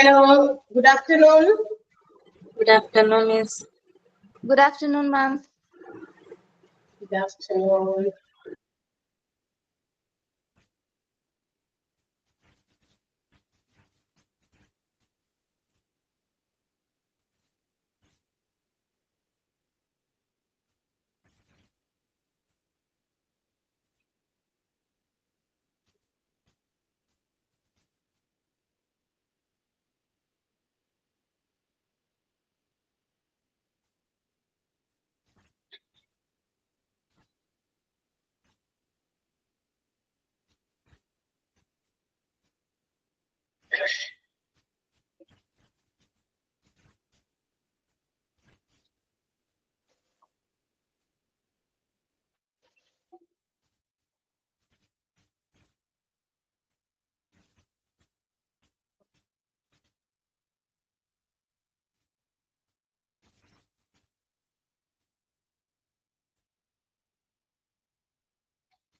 Hello, good afternoon. Good afternoon, Miss. Good afternoon, ma'am. Good afternoon.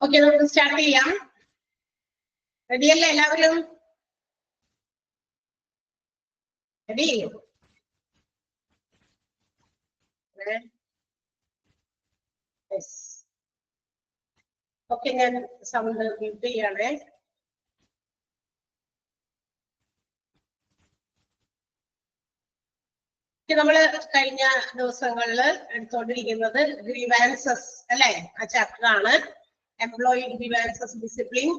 Okay, നമുക്ക് start ചെയ്യാം. റെഡിയല്ലേ എല്ലാവരും? Ready? Okay, ഞാൻ സൗണ്ട് മ്യൂട്ട് ചെയ്യണേ. നമ്മള് കഴിഞ്ഞ ദിവസങ്ങളിൽ എടുത്തോണ്ടിരിക്കുന്നത് ഗ്രീവാൻസസ് അല്ലെ, ആ ചാപ്റ്റർ ആണ്. എംപ്ലോയി ഗ്രീവാൻസസ്, ഡിസിപ്ലിൻ,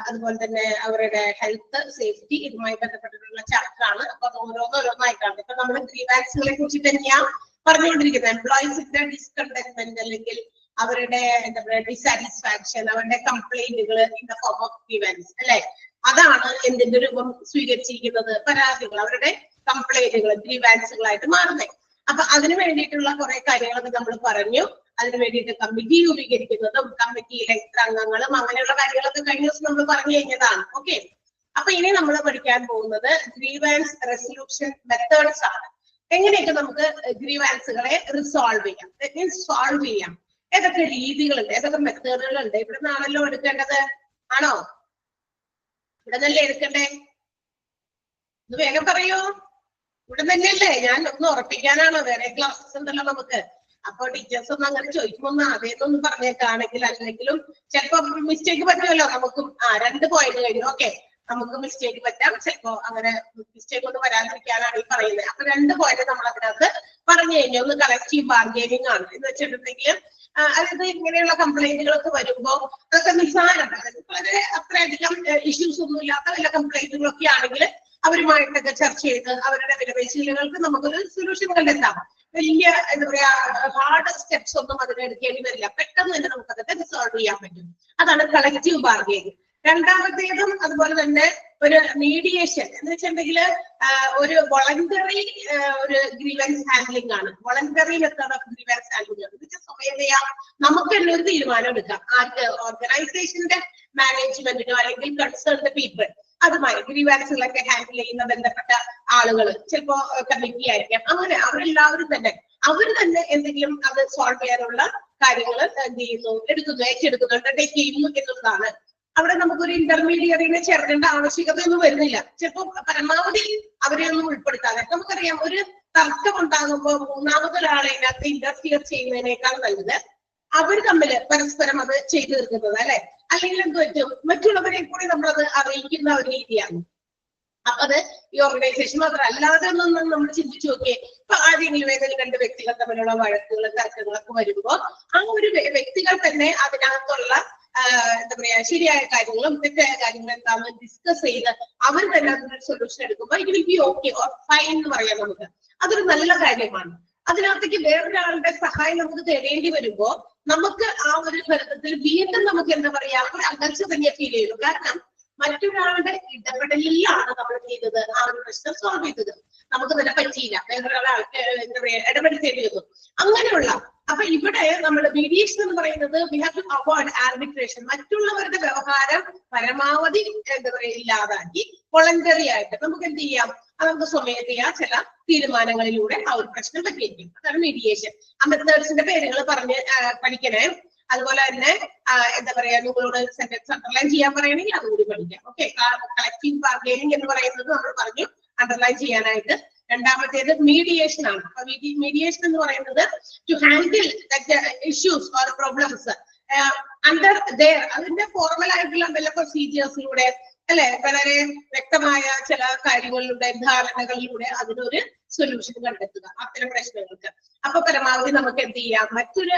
അതുപോലെ തന്നെ അവരുടെ ഹെൽത്ത്, സേഫ്റ്റി, ഇതുമായി ബന്ധപ്പെട്ടിട്ടുള്ള ചാപ്റ്റർ ആണ്. അപ്പൊ അത് ഓരോന്നായിട്ടാണ്. ഇപ്പൊ നമ്മൾ ഗ്രീവാൻസുകളെ കുറിച്ച് തന്നെയാണ് പറഞ്ഞുകൊണ്ടിരിക്കുന്നത്. എംപ്ലോയീസിന്റെ ഡിസ്കണ്ടന്റ്മെന്റ് അല്ലെങ്കിൽ അവരുടെ എന്താ പറയുക ഡിസാറ്റിസ്ഫാക്ഷൻ, അവരുടെ കംപ്ലൈന്റുകൾ ഇൻ ദ ഫോം ഓഫ് ഗ്രീവാൻസ് അല്ലെ, അതാണ് എന്തിന്റെ രൂപം സ്വീകരിച്ചിരിക്കുന്നത്. പരാതികൾ, അവരുടെ കംപ്ലൈന്റുകൾ ഗ്രീവാൻസുകളായിട്ട് മാറുന്നത്. അപ്പൊ അതിനു വേണ്ടിയിട്ടുള്ള കുറെ കാര്യങ്ങളൊക്കെ നമ്മൾ പറഞ്ഞു. അതിനു വേണ്ടിയിട്ട് കമ്മിറ്റി രൂപീകരിക്കുന്നതും കമ്മിറ്റിയിലെ എത്ര അംഗങ്ങളും അങ്ങനെയുള്ള കാര്യങ്ങളൊക്കെ കഴിഞ്ഞ ദിവസം നമ്മൾ പറഞ്ഞു കഴിഞ്ഞതാണ്. ഓക്കെ, അപ്പൊ ഇനി നമ്മൾ പഠിക്കാൻ പോകുന്നത് ഗ്രീവാൻസ് റെസൊല്യൂഷൻ മെത്തേഡ്സ് ആണ്. എങ്ങനെയൊക്കെ നമുക്ക് ഗ്രീവാൻസുകളെ റിസോൾവ് ചെയ്യാം, മീൻസ് സോൾവ് ചെയ്യാം, ഏതൊക്കെ രീതികളുണ്ട്, ഏതൊക്കെ മെത്തേഡുകളുണ്ട്. ഇവിടെ നിന്നാണല്ലോ എടുക്കേണ്ടത്, ആണോ? ഇവിടെ നിന്നല്ലേ എടുക്കണ്ടേ? ഇത് വേഗം പറയൂ. ഇവിടെ തന്നെയല്ലേ? ഞാൻ ഒന്ന് ഉറപ്പിക്കാനാണോ? വേറെ ക്ലാസ്സസ് ഉണ്ടല്ലോ നമുക്ക്. അപ്പൊ ടീച്ചേഴ്സ് ഒന്നും അങ്ങനെ ചോദിക്കുമ്പോൾ അതേന്നൊന്നും പറഞ്ഞേക്കാണെങ്കിൽ, അല്ലെങ്കിലും ചിലപ്പോ മിസ്റ്റേക്ക് പറ്റുമല്ലോ നമുക്കും. 2 പോയിന്റ് കഴിഞ്ഞു. ഓക്കെ, നമുക്ക് മിസ്റ്റേക്ക് പറ്റാം. ചിലപ്പോ അങ്ങനെ മിസ്റ്റേക്ക് ഒന്നും വരാതിരിക്കാനാണ് ഈ പറയുന്നത്. അപ്പൊ 2 പോയിന്റ് നമ്മൾ അതിനകത്ത് പറഞ്ഞു കഴിഞ്ഞാൽ, ഒന്ന് കളക്റ്റീവ് ബാർഗൈനിങ് ആണ് എന്ന് വെച്ചിട്ടുണ്ടെങ്കിൽ, അതായത് ഇങ്ങനെയുള്ള കംപ്ലൈന്റുകളൊക്കെ വരുമ്പോ അതൊക്കെ നിസ്സാരം, വളരെ അത്രയധികം ഇഷ്യൂസ് ഒന്നും ഇല്ലാത്ത വല്ല കംപ്ലൈന്റുകളൊക്കെ ആണെങ്കിൽ അവരുമായിട്ടൊക്കെ ചർച്ച ചെയ്ത് അവരുടെ വിലപേശലുകൾക്ക് നമുക്കൊരു സൊല്യൂഷൻ കണ്ടെത്താം. വലിയ എന്താ പറയാ ഹാർഡ് സ്റ്റെപ്സ് ഒന്നും അതിന് എടുക്കേണ്ടി വരില്ല. പെട്ടെന്ന് തന്നെ നമുക്ക് അതൊക്കെ റിസോൾവ് ചെയ്യാൻ പറ്റും. അതാണ് കളക്റ്റീവ് ബാർഗൈനിങ്. രണ്ടാമത്തേതും അതുപോലെ തന്നെ ഒരു മീഡിയേഷൻ എന്ന് വെച്ചിട്ടുണ്ടെങ്കിൽ ഒരു വോളണ്ടറി ഒരു ഗ്രീവൻസ് ഹാൻഡ്ലിംഗ് ആണ്. Voluntary method of grievance handling ആണ്. എന്ന് സ്വമേധയാ നമുക്ക് തന്നെ ഒരു തീരുമാനം എടുക്കാം. ഓർഗനൈസേഷന്റെ മാനേജ്മെന്റിനോ അല്ലെങ്കിൽ കൺസേൺഡ് പീപ്പിൾ അതുമായി ഗ്രീവാൻസുകളൊക്കെ ഹാൻഡിൽ ചെയ്യുന്ന ബന്ധപ്പെട്ട ആളുകൾ, ചിലപ്പോ കമ്മിറ്റി ആയിരിക്കാം, അങ്ങനെ അവരെല്ലാവരും തന്നെ അവർ തന്നെ എന്തെങ്കിലും അത് സോൾവ് ചെയ്യാനുള്ള കാര്യങ്ങൾ എന്ത് ചെയ്യുന്നു, ഏറ്റെടുക്കുന്നു, അണ്ടർടേക്ക് ചെയ്യുന്നു എന്നുള്ളതാണ്. അവിടെ നമുക്കൊരു ഇന്റർമീഡിയറിനെ ചേർക്കേണ്ട ആവശ്യകതയൊന്നും വരുന്നില്ല. ചിലപ്പോ പരമാവധി അവരെ ഒന്നും ഉൾപ്പെടുത്താതെ, നമുക്കറിയാം ഒരു തർക്കം ഉണ്ടാകുമ്പോൾ മൂന്നാമതൊരാളെ ഇതിനകത്ത് ഇന്റർഫിയർ ചെയ്യുന്നതിനേക്കാൾ നല്ലത് അവർ തമ്മിൽ പരസ്പരം അത് ചെയ്തു തീർക്കുന്നത് അല്ലെ. അല്ലെങ്കിൽ എന്ത് പറ്റും, മറ്റുള്ളവരെ കൂടി നമ്മളത് അറിയിക്കുന്ന ഒരു രീതിയാണ്. അപ്പൊ അത് ഈ ഓർഗനൈസേഷൻ മാത്രം അല്ലാതെ ഒന്നും നമ്മൾ ചിന്തിച്ചു നോക്കിയേ. ഇപ്പൊ ആരെങ്കിലും ഏതെങ്കിലും 2 വ്യക്തികൾ തമ്മിലുള്ള വഴക്കുകളും തർക്കങ്ങളൊക്കെ വരുമ്പോ ആ ഒരു വ്യക്തികൾ തന്നെ അതിനകത്തുള്ള എന്താ പറയാ ശരിയായ കാര്യങ്ങളും തെറ്റായ കാര്യങ്ങളും എന്താണെന്ന് ഡിസ്കസ് ചെയ്ത് അവർ തന്നെ അതിനൊരു സൊല്യൂഷൻ എടുക്കുമ്പോൾ it will be okay or fine എന്ന് പറയാം. നമുക്ക് അതൊരു നല്ല കാര്യമാണ്. അതിനകത്തേക്ക് വേറൊരാളുടെ സഹായം നമുക്ക് തേടേണ്ടി വരുമ്പോ നമുക്ക് ആ ഒരു ബന്ധത്തിൽ വീണ്ടും നമുക്ക് എന്താ പറയാ ഒരു അകൽച്ച തന്നെ ഫീൽ ചെയ്യുന്നു. കാരണം മറ്റൊരാളുടെ ഇടപെടലിലാണ് നമ്മൾ ചെയ്തത് ആ ഒരു പ്രശ്നം സോൾവ് ചെയ്തത്. നമുക്ക് തന്നെ പറ്റിയില്ല, വേറൊരാളെ എന്താ പറയാ ഇടപെടുത്തേണ്ടി വന്നു. അങ്ങനെയുള്ള അപ്പൊ ഇവിടെ നമ്മൾ മീഡിയേഷൻ എന്ന് പറയുന്നത് we have to avoid arbitration. മറ്റുള്ളവരുടെ വ്യവഹാരം പരമാവധി എന്താ പറയാ ഇല്ലാതാക്കി വോളണ്ടറി ആയിട്ട് നമുക്ക് എന്ത് ചെയ്യാം, അത് നമുക്ക് സ്വമേധയാ ചില തീരുമാനങ്ങളിലൂടെ ആ ഒരു പ്രശ്നം പരിഹരിക്കും. അതാണ് മീഡിയേഷൻ. ആ മെത്തേഡ്സിന്റെ പേരുകൾ പറഞ്ഞ് പഠിക്കണേ. അതുപോലെ തന്നെ എന്താ പറയാ നിങ്ങളോട് സെന്റൻസ് അണ്ടർലൈൻ ചെയ്യാൻ പറയണമെങ്കിൽ അതുകൂടി പഠിക്കാം. ഓക്കെ, കളക്റ്റീവ് ബാർഗൈനിങ് എന്ന് പറയുന്നത് നമ്മൾ പറഞ്ഞു അണ്ടർലൈൻ ചെയ്യാനായിട്ട്. രണ്ടാമത്തേത് മീഡിയേഷൻ ആണ്. മീഡിയേഷൻ എന്ന് പറയുന്നത് to handle issues or problems under അതിന്റെ ഫോർമൽ ആയിട്ടുള്ള വല്ല പ്രൊസീജിയേഴ്സിലൂടെ അല്ലെ, വളരെ വ്യക്തമായ ചില കാര്യങ്ങളിലൂടെ ധാരണകളിലൂടെ അതിനൊരു സൊല്യൂഷൻ കണ്ടെത്തുക അത്തരം പ്രശ്നങ്ങൾക്ക്. അപ്പൊ പരമാവധി നമുക്ക് എന്ത് ചെയ്യാം, മറ്റൊരു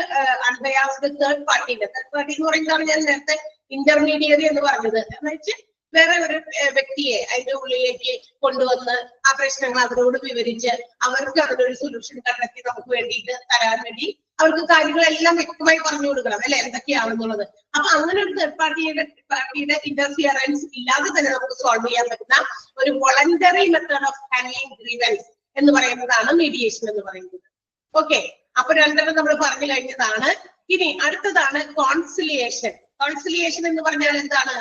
അൺബയാസ്ഡ് തേർഡ് പാർട്ടി എന്ന് പറയുന്നതാണ് ഞാൻ നേരത്തെ ഇന്റർമീഡിയറി എന്ന് പറഞ്ഞത്. എന്ന് വെച്ചാൽ വേറെ ഒരു വ്യക്തിയെ അതിന്റെ ഉള്ളിലേക്ക് കൊണ്ടുവന്ന് ആ പ്രശ്നങ്ങൾ അവരോട് വിവരിച്ച് അവർക്ക് അതിനൊരു സൊല്യൂഷൻ കണ്ടെത്തി നമുക്ക് വേണ്ടിയിട്ട് തരാൻ വേണ്ടി അവർക്ക് കാര്യങ്ങളെല്ലാം വ്യക്തമായി പറഞ്ഞു കൊടുക്കണം അല്ലെ, എന്തൊക്കെയാണെന്നുള്ളത്. അപ്പൊ അങ്ങനെ ഒരു തേർഡ് പാർട്ടിയുടെ ഇന്റർഫിയറൻസ് ഇല്ലാതെ തന്നെ നമുക്ക് സോൾവ് ചെയ്യാൻ പറ്റുന്ന ഒരു voluntary method of handling grievance എന്ന് പറയുന്നതാണ് മീഡിയേഷൻ എന്ന് പറയുന്നത്. ഓക്കെ, അപ്പൊ രണ്ടെണ്ണം നമ്മൾ പറഞ്ഞു കഴിഞ്ഞതാണ്. ഇനി അടുത്തതാണ് കോൺസിലിയേഷൻ. കോൺസിലിയേഷൻ എന്ന് പറഞ്ഞാൽ എന്താണ്?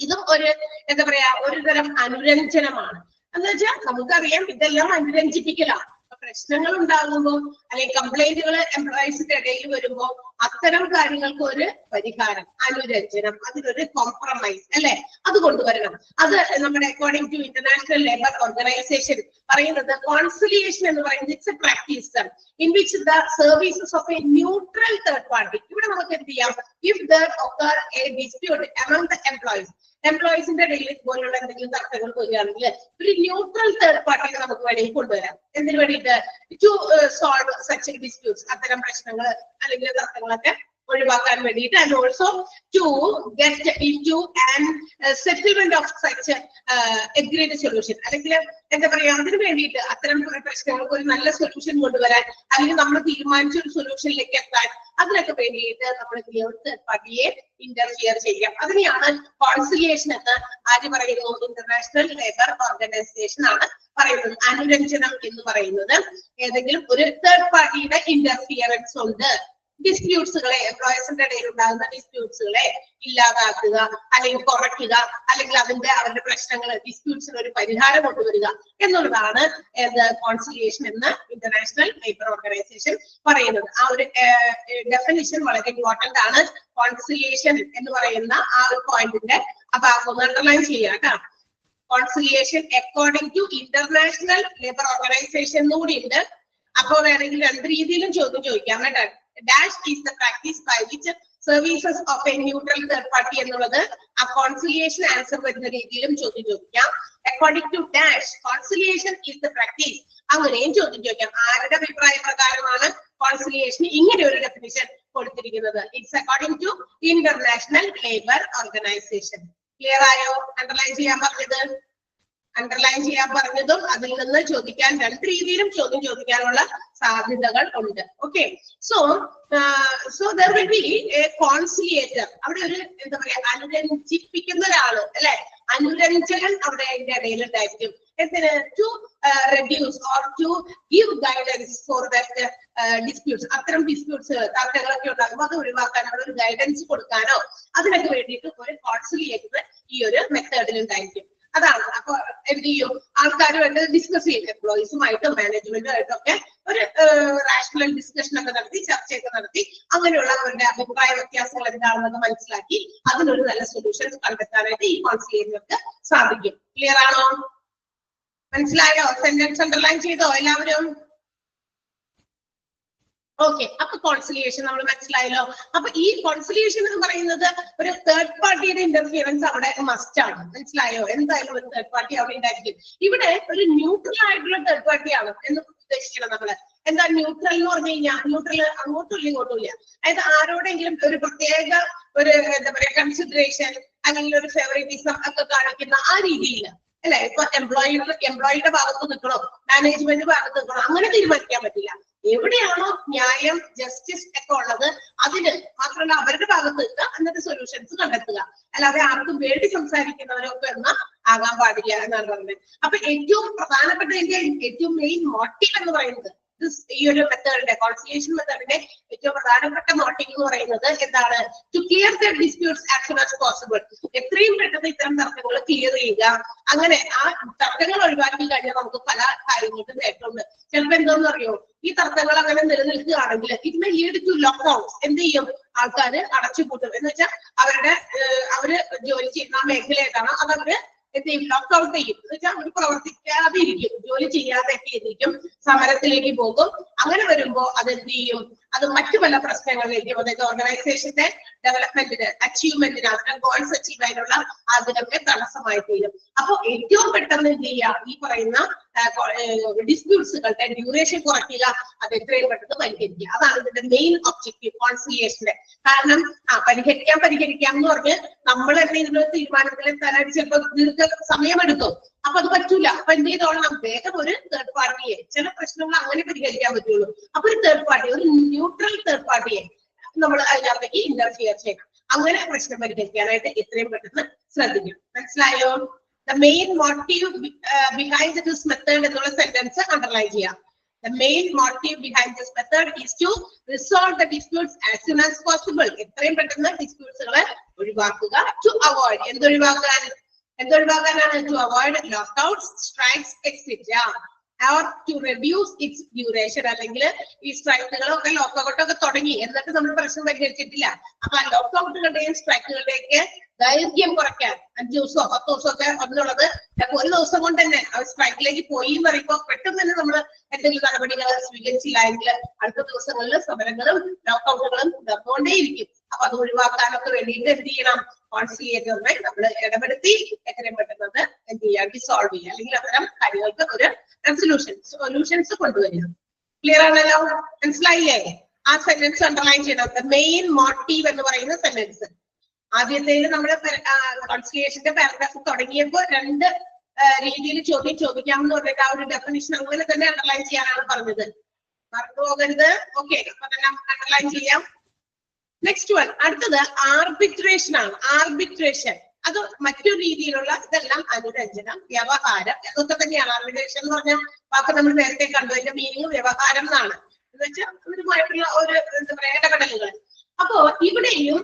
ഇതും ഒരു എന്താ പറയാ ഒരു തരം അനുരഞ്ജനമാണ്. എന്ന് വെച്ചാൽ നമുക്കറിയാം ഇതെല്ലാം അനുരഞ്ജിപ്പിക്കലാണ്. പ്രശ്നങ്ങൾ ഉണ്ടാകുമ്പോൾ അല്ലെങ്കിൽ കംപ്ലൈന്റുകൾ എംപ്ലോയീസിന്റെ ഇടയിൽ വരുമ്പോൾ അത്തരം കാര്യങ്ങൾക്ക് ഒരു പരിഹാരം, അനുരഞ്ജനം, അതിനൊരു കോംപ്രമൈസ് അല്ലെ, അത് കൊണ്ടുവരണം. അത് നമ്മുടെ according to international labour organisation പറയുന്നത് കോൺസിലിയേഷൻ എന്ന് പറയുന്നത് it's a practice in which the services of a neutral third party. ഇവിടെ നമുക്ക് എന്ത് ചെയ്യാം, if there occur a dispute among the എംപ്ലോയീസിന്റെ ഇടയിൽ ഇതുപോലുള്ള എന്തെങ്കിലും തർക്കങ്ങൾ വരികയാണെങ്കിൽ ഒരു ന്യൂട്രൽ തേർഡ് പാർട്ടിയെ നമുക്ക് വേണമെങ്കിൽ കൊണ്ടുവരാം. എന്തിനു വേണ്ടിയിട്ട്? ടു സോൾവ് സച്ച് ഡിസ്പ്യൂട്ട്സ്, അത്തരം പ്രശ്നങ്ങൾ അല്ലെങ്കിൽ തർക്കങ്ങളൊക്കെ ഒഴിവാക്കാൻ വേണ്ടിയിട്ട്, and also to get into and settlement of such agreed solution. അല്ലെങ്കിൽ എന്താ പറയാ അതിന് വേണ്ടിയിട്ട് അത്തരം പ്രശ്നങ്ങൾക്ക് ഒരു നല്ല സൊല്യൂഷൻ കൊണ്ടുവരാൻ അല്ലെങ്കിൽ നമ്മൾ തീരുമാനിച്ച ഒരു സൊല്യൂഷനിലേക്ക് എത്താൻ അതിനൊക്കെ വേണ്ടിയിട്ട് നമ്മൾ തേർഡ് പാർട്ടിയെ ഇന്റർഫിയർ ചെയ്യാം. അതിനെയാണ് കോൺസിലിയേഷൻ എന്ന് ആര് പറയുന്നു? ഇന്റർനാഷണൽ ലേബർ ഓർഗനൈസേഷൻ ആണ് പറയുന്നത്. അനുരഞ്ജനം എന്ന് പറയുന്നത് ഏതെങ്കിലും ഒരു തേർഡ് പാർട്ടിയുടെ ഇന്റർഫിയറൻസ് കൊണ്ട് ഡിസ്പ്യൂട്ട്സുകളെ, എംപ്ലോയീസിന്റെ ഇടയിൽ ഉണ്ടാകുന്ന ഡിസ്പ്യൂട്ട്സുകളെ ഇല്ലാതാക്കുക അല്ലെങ്കിൽ കുറയ്ക്കുക, അല്ലെങ്കിൽ അവരുടെ പ്രശ്നങ്ങൾ ഡിസ്പ്യൂട്ട്സിന് ഒരു പരിഹാരം കൊണ്ടുവരിക എന്നുള്ളതാണ് കോൺസിലിയേഷൻ എന്ന് ഇന്റർനാഷണൽ ലേബർ ഓർഗനൈസേഷൻ പറയുന്നത്. ആ ഒരു ഡെഫിനിഷൻ വളരെ ഇമ്പോർട്ടന്റ് ആണ്. കോൺസിലിയേഷൻ എന്ന് പറയുന്ന ആ ഒരു പോയിന്റിന്റെ ഭാഗം ഒന്ന് അണ്ടർലൈൻ ചെയ്യാം കേട്ടോ. Conciliation according to international labour organisation കൂടി ഉണ്ട്. അപ്പൊ വേണമെങ്കിൽ രണ്ട് രീതിയിലും ചോദിക്കാം കേട്ടോ. Dash is the practice by which services of a neutral third party എന്നുള്ളത് ആ കോൺസിലിയേഷൻ ആൻസർ വരുന്ന രീതിയിലും ചോദിക്കാം. According to dash conciliation is the practice, അങ്ങനെയും ചോദിക്കാം. ആരുടെ അഭിപ്രായ പ്രകാരമാണ് കോൺസിലിയേഷൻ ഇങ്ങനെ ഒരു ഡെഫിനിഷൻ കൊടുത്തിരിക്കുന്നത്? It's according to international labour Organization. Clear ആയോ? അണ്ടർലൈൻ ചെയ്യാൻ പറഞ്ഞതും അതിൽ നിന്ന് ചോദിക്കാൻ രണ്ട് രീതിയിലും ചോദിക്കാനുള്ള സാധ്യതകൾ ഉണ്ട്. Okay, so there will be a conciliator. അവിടെ ഒരു എന്താ പറയാ അനുരഞ്ജിപ്പിക്കുന്ന ഒരാള് അല്ലെ, അനുരഞ്ജകൻ അവിടെ അതിന്റെ ഇടയിൽ ഉണ്ടായിരിക്കും. എന്തിന്? To reduce or to give guidance for that disputes. അത്തരം ഡിസ്പ്യൂട്ട്സ് തർക്കങ്ങളൊക്കെ ഉണ്ടാകുമ്പോൾ അത് ഒഴിവാക്കാൻ അവിടെ ഒരു ഗൈഡൻസ് കൊടുക്കാനോ അതിനൊക്കെ വേണ്ടിയിട്ട് ഒരു കോൺസിലിയേറ്റർ ഈ ഒരു മെത്തേഡിൽ ഉണ്ടായിരിക്കും. അതാണ്. അപ്പൊ എന്ത് ചെയ്യും, ആൾക്കാരുമായിട്ട് ഡിസ്കസ് ചെയ്യും, എംപ്ലോയീസുമായിട്ടും മാനേജ്മെന്റുമായിട്ടും ഒക്കെ ഒരു റാഷണൽ ഡിസ്കഷൻ ഒക്കെ നടത്തി, ചർച്ചയൊക്കെ നടത്തി, അങ്ങനെയുള്ള അവരുടെ അഭിപ്രായ വ്യത്യാസങ്ങൾ എന്താണെന്നൊക്കെ മനസ്സിലാക്കി അതിനൊരു നല്ല സൊല്യൂഷൻ കണ്ടെത്താനായിട്ട് ഈ കോൺസിലിയേറ്റർക്ക് സാധിക്കും. ക്ലിയർ ആണോ? മനസ്സിലായോ? സെന്റൻസ് അണ്ടർലൈൻ ചെയ്തോ എല്ലാവരും? ഓക്കെ, അപ്പൊ കോൺസിലിയേഷൻ നമ്മൾ മനസ്സിലായല്ലോ. അപ്പൊ ഈ കോൺസിലിയേഷൻ എന്ന് പറയുന്നത് ഒരു തേർഡ് പാർട്ടിയുടെ ഇന്റർഫിയറൻസ് അവിടെ മസ്റ്റ് ആണ്. മനസ്സിലായോ? എന്തായാലും ഒരു തേർഡ് പാർട്ടി അവിടെ ഉണ്ടായിരിക്കും. ഇവിടെ ഒരു ന്യൂട്രൽ ആയിട്ടുള്ള തേർഡ് പാർട്ടി ആണ് എന്ന് ഉദ്ദേശിക്കണം നമ്മള്. എന്താ ന്യൂട്രൽ എന്ന് പറഞ്ഞു കഴിഞ്ഞാൽ? ന്യൂട്രൽ അങ്ങോട്ടും ഇങ്ങോട്ടും ഇല്ല. അതായത് ആരോടെങ്കിലും ഒരു പ്രത്യേക ഒരു എന്താ പറയാ കൺസിഡറേഷൻ അല്ലെങ്കിൽ ഒരു ഫേവറിറ്റിസം ഒക്കെ കാണിക്കുന്ന ആ രീതിയിൽ അല്ലെ. ഇപ്പൊ എംപ്ലോയിയുടെ ഭാഗത്ത് നിൽക്കണോ മാനേജ്മെന്റ് ഭാഗത്ത് നിൽക്കണോ അങ്ങനെ തീരുമാനിക്കാൻ പറ്റില്ല. എവിടെയാണോ ന്യായം, ജസ്റ്റിസ് ഒക്കെ ഉള്ളത് അതിന് മാത്രമല്ല അവരുടെ ഭാഗത്ത് നിൽക്കുക, എന്നിട്ട് സൊല്യൂഷൻസ് കണ്ടെത്തുക. അല്ലാതെ ആർക്കും വേണ്ടി സംസാരിക്കുന്നവരൊക്കെ ഒന്നും ആകാൻ പാടില്ല എന്നാണ് പറയുന്നത്. അപ്പൊ ഏറ്റവും പ്രധാനപ്പെട്ട ഏറ്റവും മെയിൻ മോട്ടീവ് എന്ന് പറയുന്നത് ഈ ഒരു മെത്തേഡിന്റെ കോൺസിലിയേഷൻ മെത്തേഡിന്റെ ഏറ്റവും പ്രധാനപ്പെട്ട മോട്ടീവ് എന്ന് പറയുന്നത് എന്താണ്? To clear the disputes as soon as possible. എത്രയും പെട്ടെന്ന് ഇത്തരം തർക്കങ്ങൾ ക്ലിയർ ചെയ്യുക. അങ്ങനെ ആ തർക്കങ്ങൾ ഒഴിവാക്കി കഴിഞ്ഞാൽ നമുക്ക് പല കാര്യങ്ങൾക്കും നേട്ടമുണ്ട്. ചിലപ്പോ എന്തോന്ന് അറിയോ, ഈ തർക്കങ്ങൾ അങ്ങനെ നിലനിൽക്കുകയാണെങ്കിൽ it may lead to lockdowns. എന്ത് ചെയ്യും? ആൾക്കാര് അടച്ചുപൂട്ടും. എന്ന് വെച്ചാൽ അവര് ജോലി ചെയ്യുന്ന മേഖലയായിട്ടാണ് അതവര് എന്ത് ചെയ്യും? ലോക്ക് ഔട്ട് ചെയ്യും. എന്ന് വെച്ചാൽ അവർ പ്രവർത്തിക്കാതെ ഇരിക്കും, ജോലി ചെയ്യാതെയൊക്കെ ഇരിക്കും, സമരത്തിലേക്ക് പോകും. അങ്ങനെ വരുമ്പോ അതെന്ത് ചെയ്യും? അത് മറ്റു പല പ്രശ്നങ്ങളിലേക്കും, അതായത് ഓർഗനൈസേഷന്റെ ഡെവലപ്മെന്റിന്, അച്ചീവ്മെന്റിന്, അവരുടെ ഗോൾസ് അച്ചീവ് ചെയ്യാനുള്ള അതിനൊക്കെ തടസ്സമായി തീരും. അപ്പൊ ഏറ്റവും പെട്ടെന്ന് എന്ത് ചെയ്യുക? ഈ പറയുന്ന ഡിസ്പ്യൂട്ട്സുകളുടെ ഡ്യൂറേഷൻ കുറയ്ക്കുക, അത് എത്രയും പെട്ടെന്ന് പരിഹരിക്കുക. അതാണ് ഇതിന്റെ മെയിൻ ഒബ്ജക്റ്റീവ് കോൺസിലിയേഷന്റെ. കാരണം പരിഹരിക്കാം എന്ന് പറഞ്ഞ് നമ്മൾ തന്നെ ഇതിനുള്ള തീരുമാനത്തിൽ തലടി ചിലപ്പോൾ സമയമെടുക്കും. അപ്പൊ അത് പറ്റൂല. അപ്പൊ എന്ത് ചെയ്തോളണം? വേഗം ഒരു തേർഡ് പാർട്ടിയെ, ചില പ്രശ്നങ്ങൾ അങ്ങനെ പരിഹരിക്കാൻ പറ്റുള്ളൂ. അപ്പൊ ഒരു തേർഡ് പാർട്ടി, ഒരു ന്യൂട്രൽ തേർഡ് പാർട്ടിയെ നമ്മൾ അതിനകത്തേക്ക് ഇന്റർഫിയർ ചെയ്യണം. അങ്ങനെ പ്രശ്നം പരിഹരിക്കാനായിട്ട് എത്രയും പെട്ടെന്ന് ശ്രദ്ധിക്കണം. മനസ്സിലായോ? The main motive behind this method എന്നുള്ള സെന്റൻസ് അണ്ടർലൈൻ ചെയ്യാം. The main motive behind this method is to resolve the disputes as soon as possible. എത്രയും പെട്ടെന്ന് ഡിസ്പ്യൂട്ട്സുകളെ ഒഴിവാക്കുക. To avoid എന്തൊഴിവാക്കാനാണ്? To avoid lockouts, strikes, etc. or to reduce its duration. അല്ലെങ്കിൽ ഈ സ്ട്രൈക്കുകളൊക്കെ ലോക്കൗട്ടൊക്കെ തുടങ്ങി എന്നിട്ട് നമ്മൾ പ്രശ്നം പരിഹരിച്ചിട്ടില്ല. അപ്പൊ ആ ലോക്കൗട്ടുകളുടെയും സ്ട്രൈക്കുകളുടെയൊക്കെ ദൈർഘ്യം കുറയ്ക്കാൻ 5 ദിവസമോ 10 ദിവസമോ ഒക്കെ ഒന്നുള്ളത് ഒരു ദിവസം കൊണ്ട് തന്നെ അവർ സ്ട്രൈക്കിലേക്ക് പോയി എന്ന് പറയുമ്പോൾ പെട്ടെന്ന് തന്നെ നമ്മൾ എന്തെങ്കിലും നടപടികൾ സ്വീകരിച്ചില്ല എങ്കിൽ അടുത്ത ദിവസങ്ങളിൽ സമരങ്ങളും ലോക്കൗട്ടുകളും നടന്നുകൊണ്ടേയിരിക്കും. അപ്പൊ അത് ഒഴിവാക്കാനൊക്കെ വേണ്ടിയിട്ട് എന്ത് ചെയ്യണം? കോൺസിലിയേറ്ററുമായി നമ്മൾ ഇടപെടുത്തി എത്രയും പെട്ടെന്ന് എന്ത് ചെയ്യുക? ഡിസോൾവ് ചെയ്യുക, അല്ലെങ്കിൽ അത്തരം കാര്യങ്ങൾക്ക് ഒരു സൊല്യൂഷൻസ് കൊണ്ടുവരിക. ക്ലിയർ ആണല്ലോ? മനസ്സിലായില്ലേ? ആ സെന്റൻസ് അണ്ടർലൈൻ ചെയ്യണം. ദ മെയിൻ മോട്ടീവ് എന്ന് പറയുന്ന സെന്റൻസ്. ആദ്യത്തേത് നമ്മുടെ കോൺസിലിയേഷന്റെ പാരഗ്രാഫ് തുടങ്ങിയപ്പോൾ 2 രീതിയിൽ ചോദ്യം ചോദിക്കാമെന്ന് പറഞ്ഞിട്ട് ആ ഒരു ഡെഫിനിഷൻ അങ്ങനെ തന്നെ അണ്ടർലൈൻ ചെയ്യാനാണ് പറഞ്ഞത്. മറന്നു പോകരുത്. ഓക്കെ, അപ്പൊ തന്നെ അണ്ടർലൈൻ ചെയ്യാം. നെക്സ്റ്റ് വൺ, അടുത്തത് ആർബിട്രേഷൻ ആണ്. ആർബിട്രേഷൻ അത് മറ്റൊരു രീതിയിലുള്ള, ഇതെല്ലാം അനുരഞ്ജനം, വ്യവഹാരം എന്നൊക്കെ തന്നെയാണ്. ആർബിട്രേഷൻ എന്ന് പറഞ്ഞാൽ വാക്ക് നമ്മൾ നേരത്തെ കണ്ടു. അതിന്റെ മീനിങ് വ്യവഹാരം എന്നാണ്. എന്ന് വെച്ചാൽ അവരുമായിട്ടുള്ള ഒരു എന്താ പറയാ ഇടപെടലുകൾ. അപ്പോ ഇവിടെയും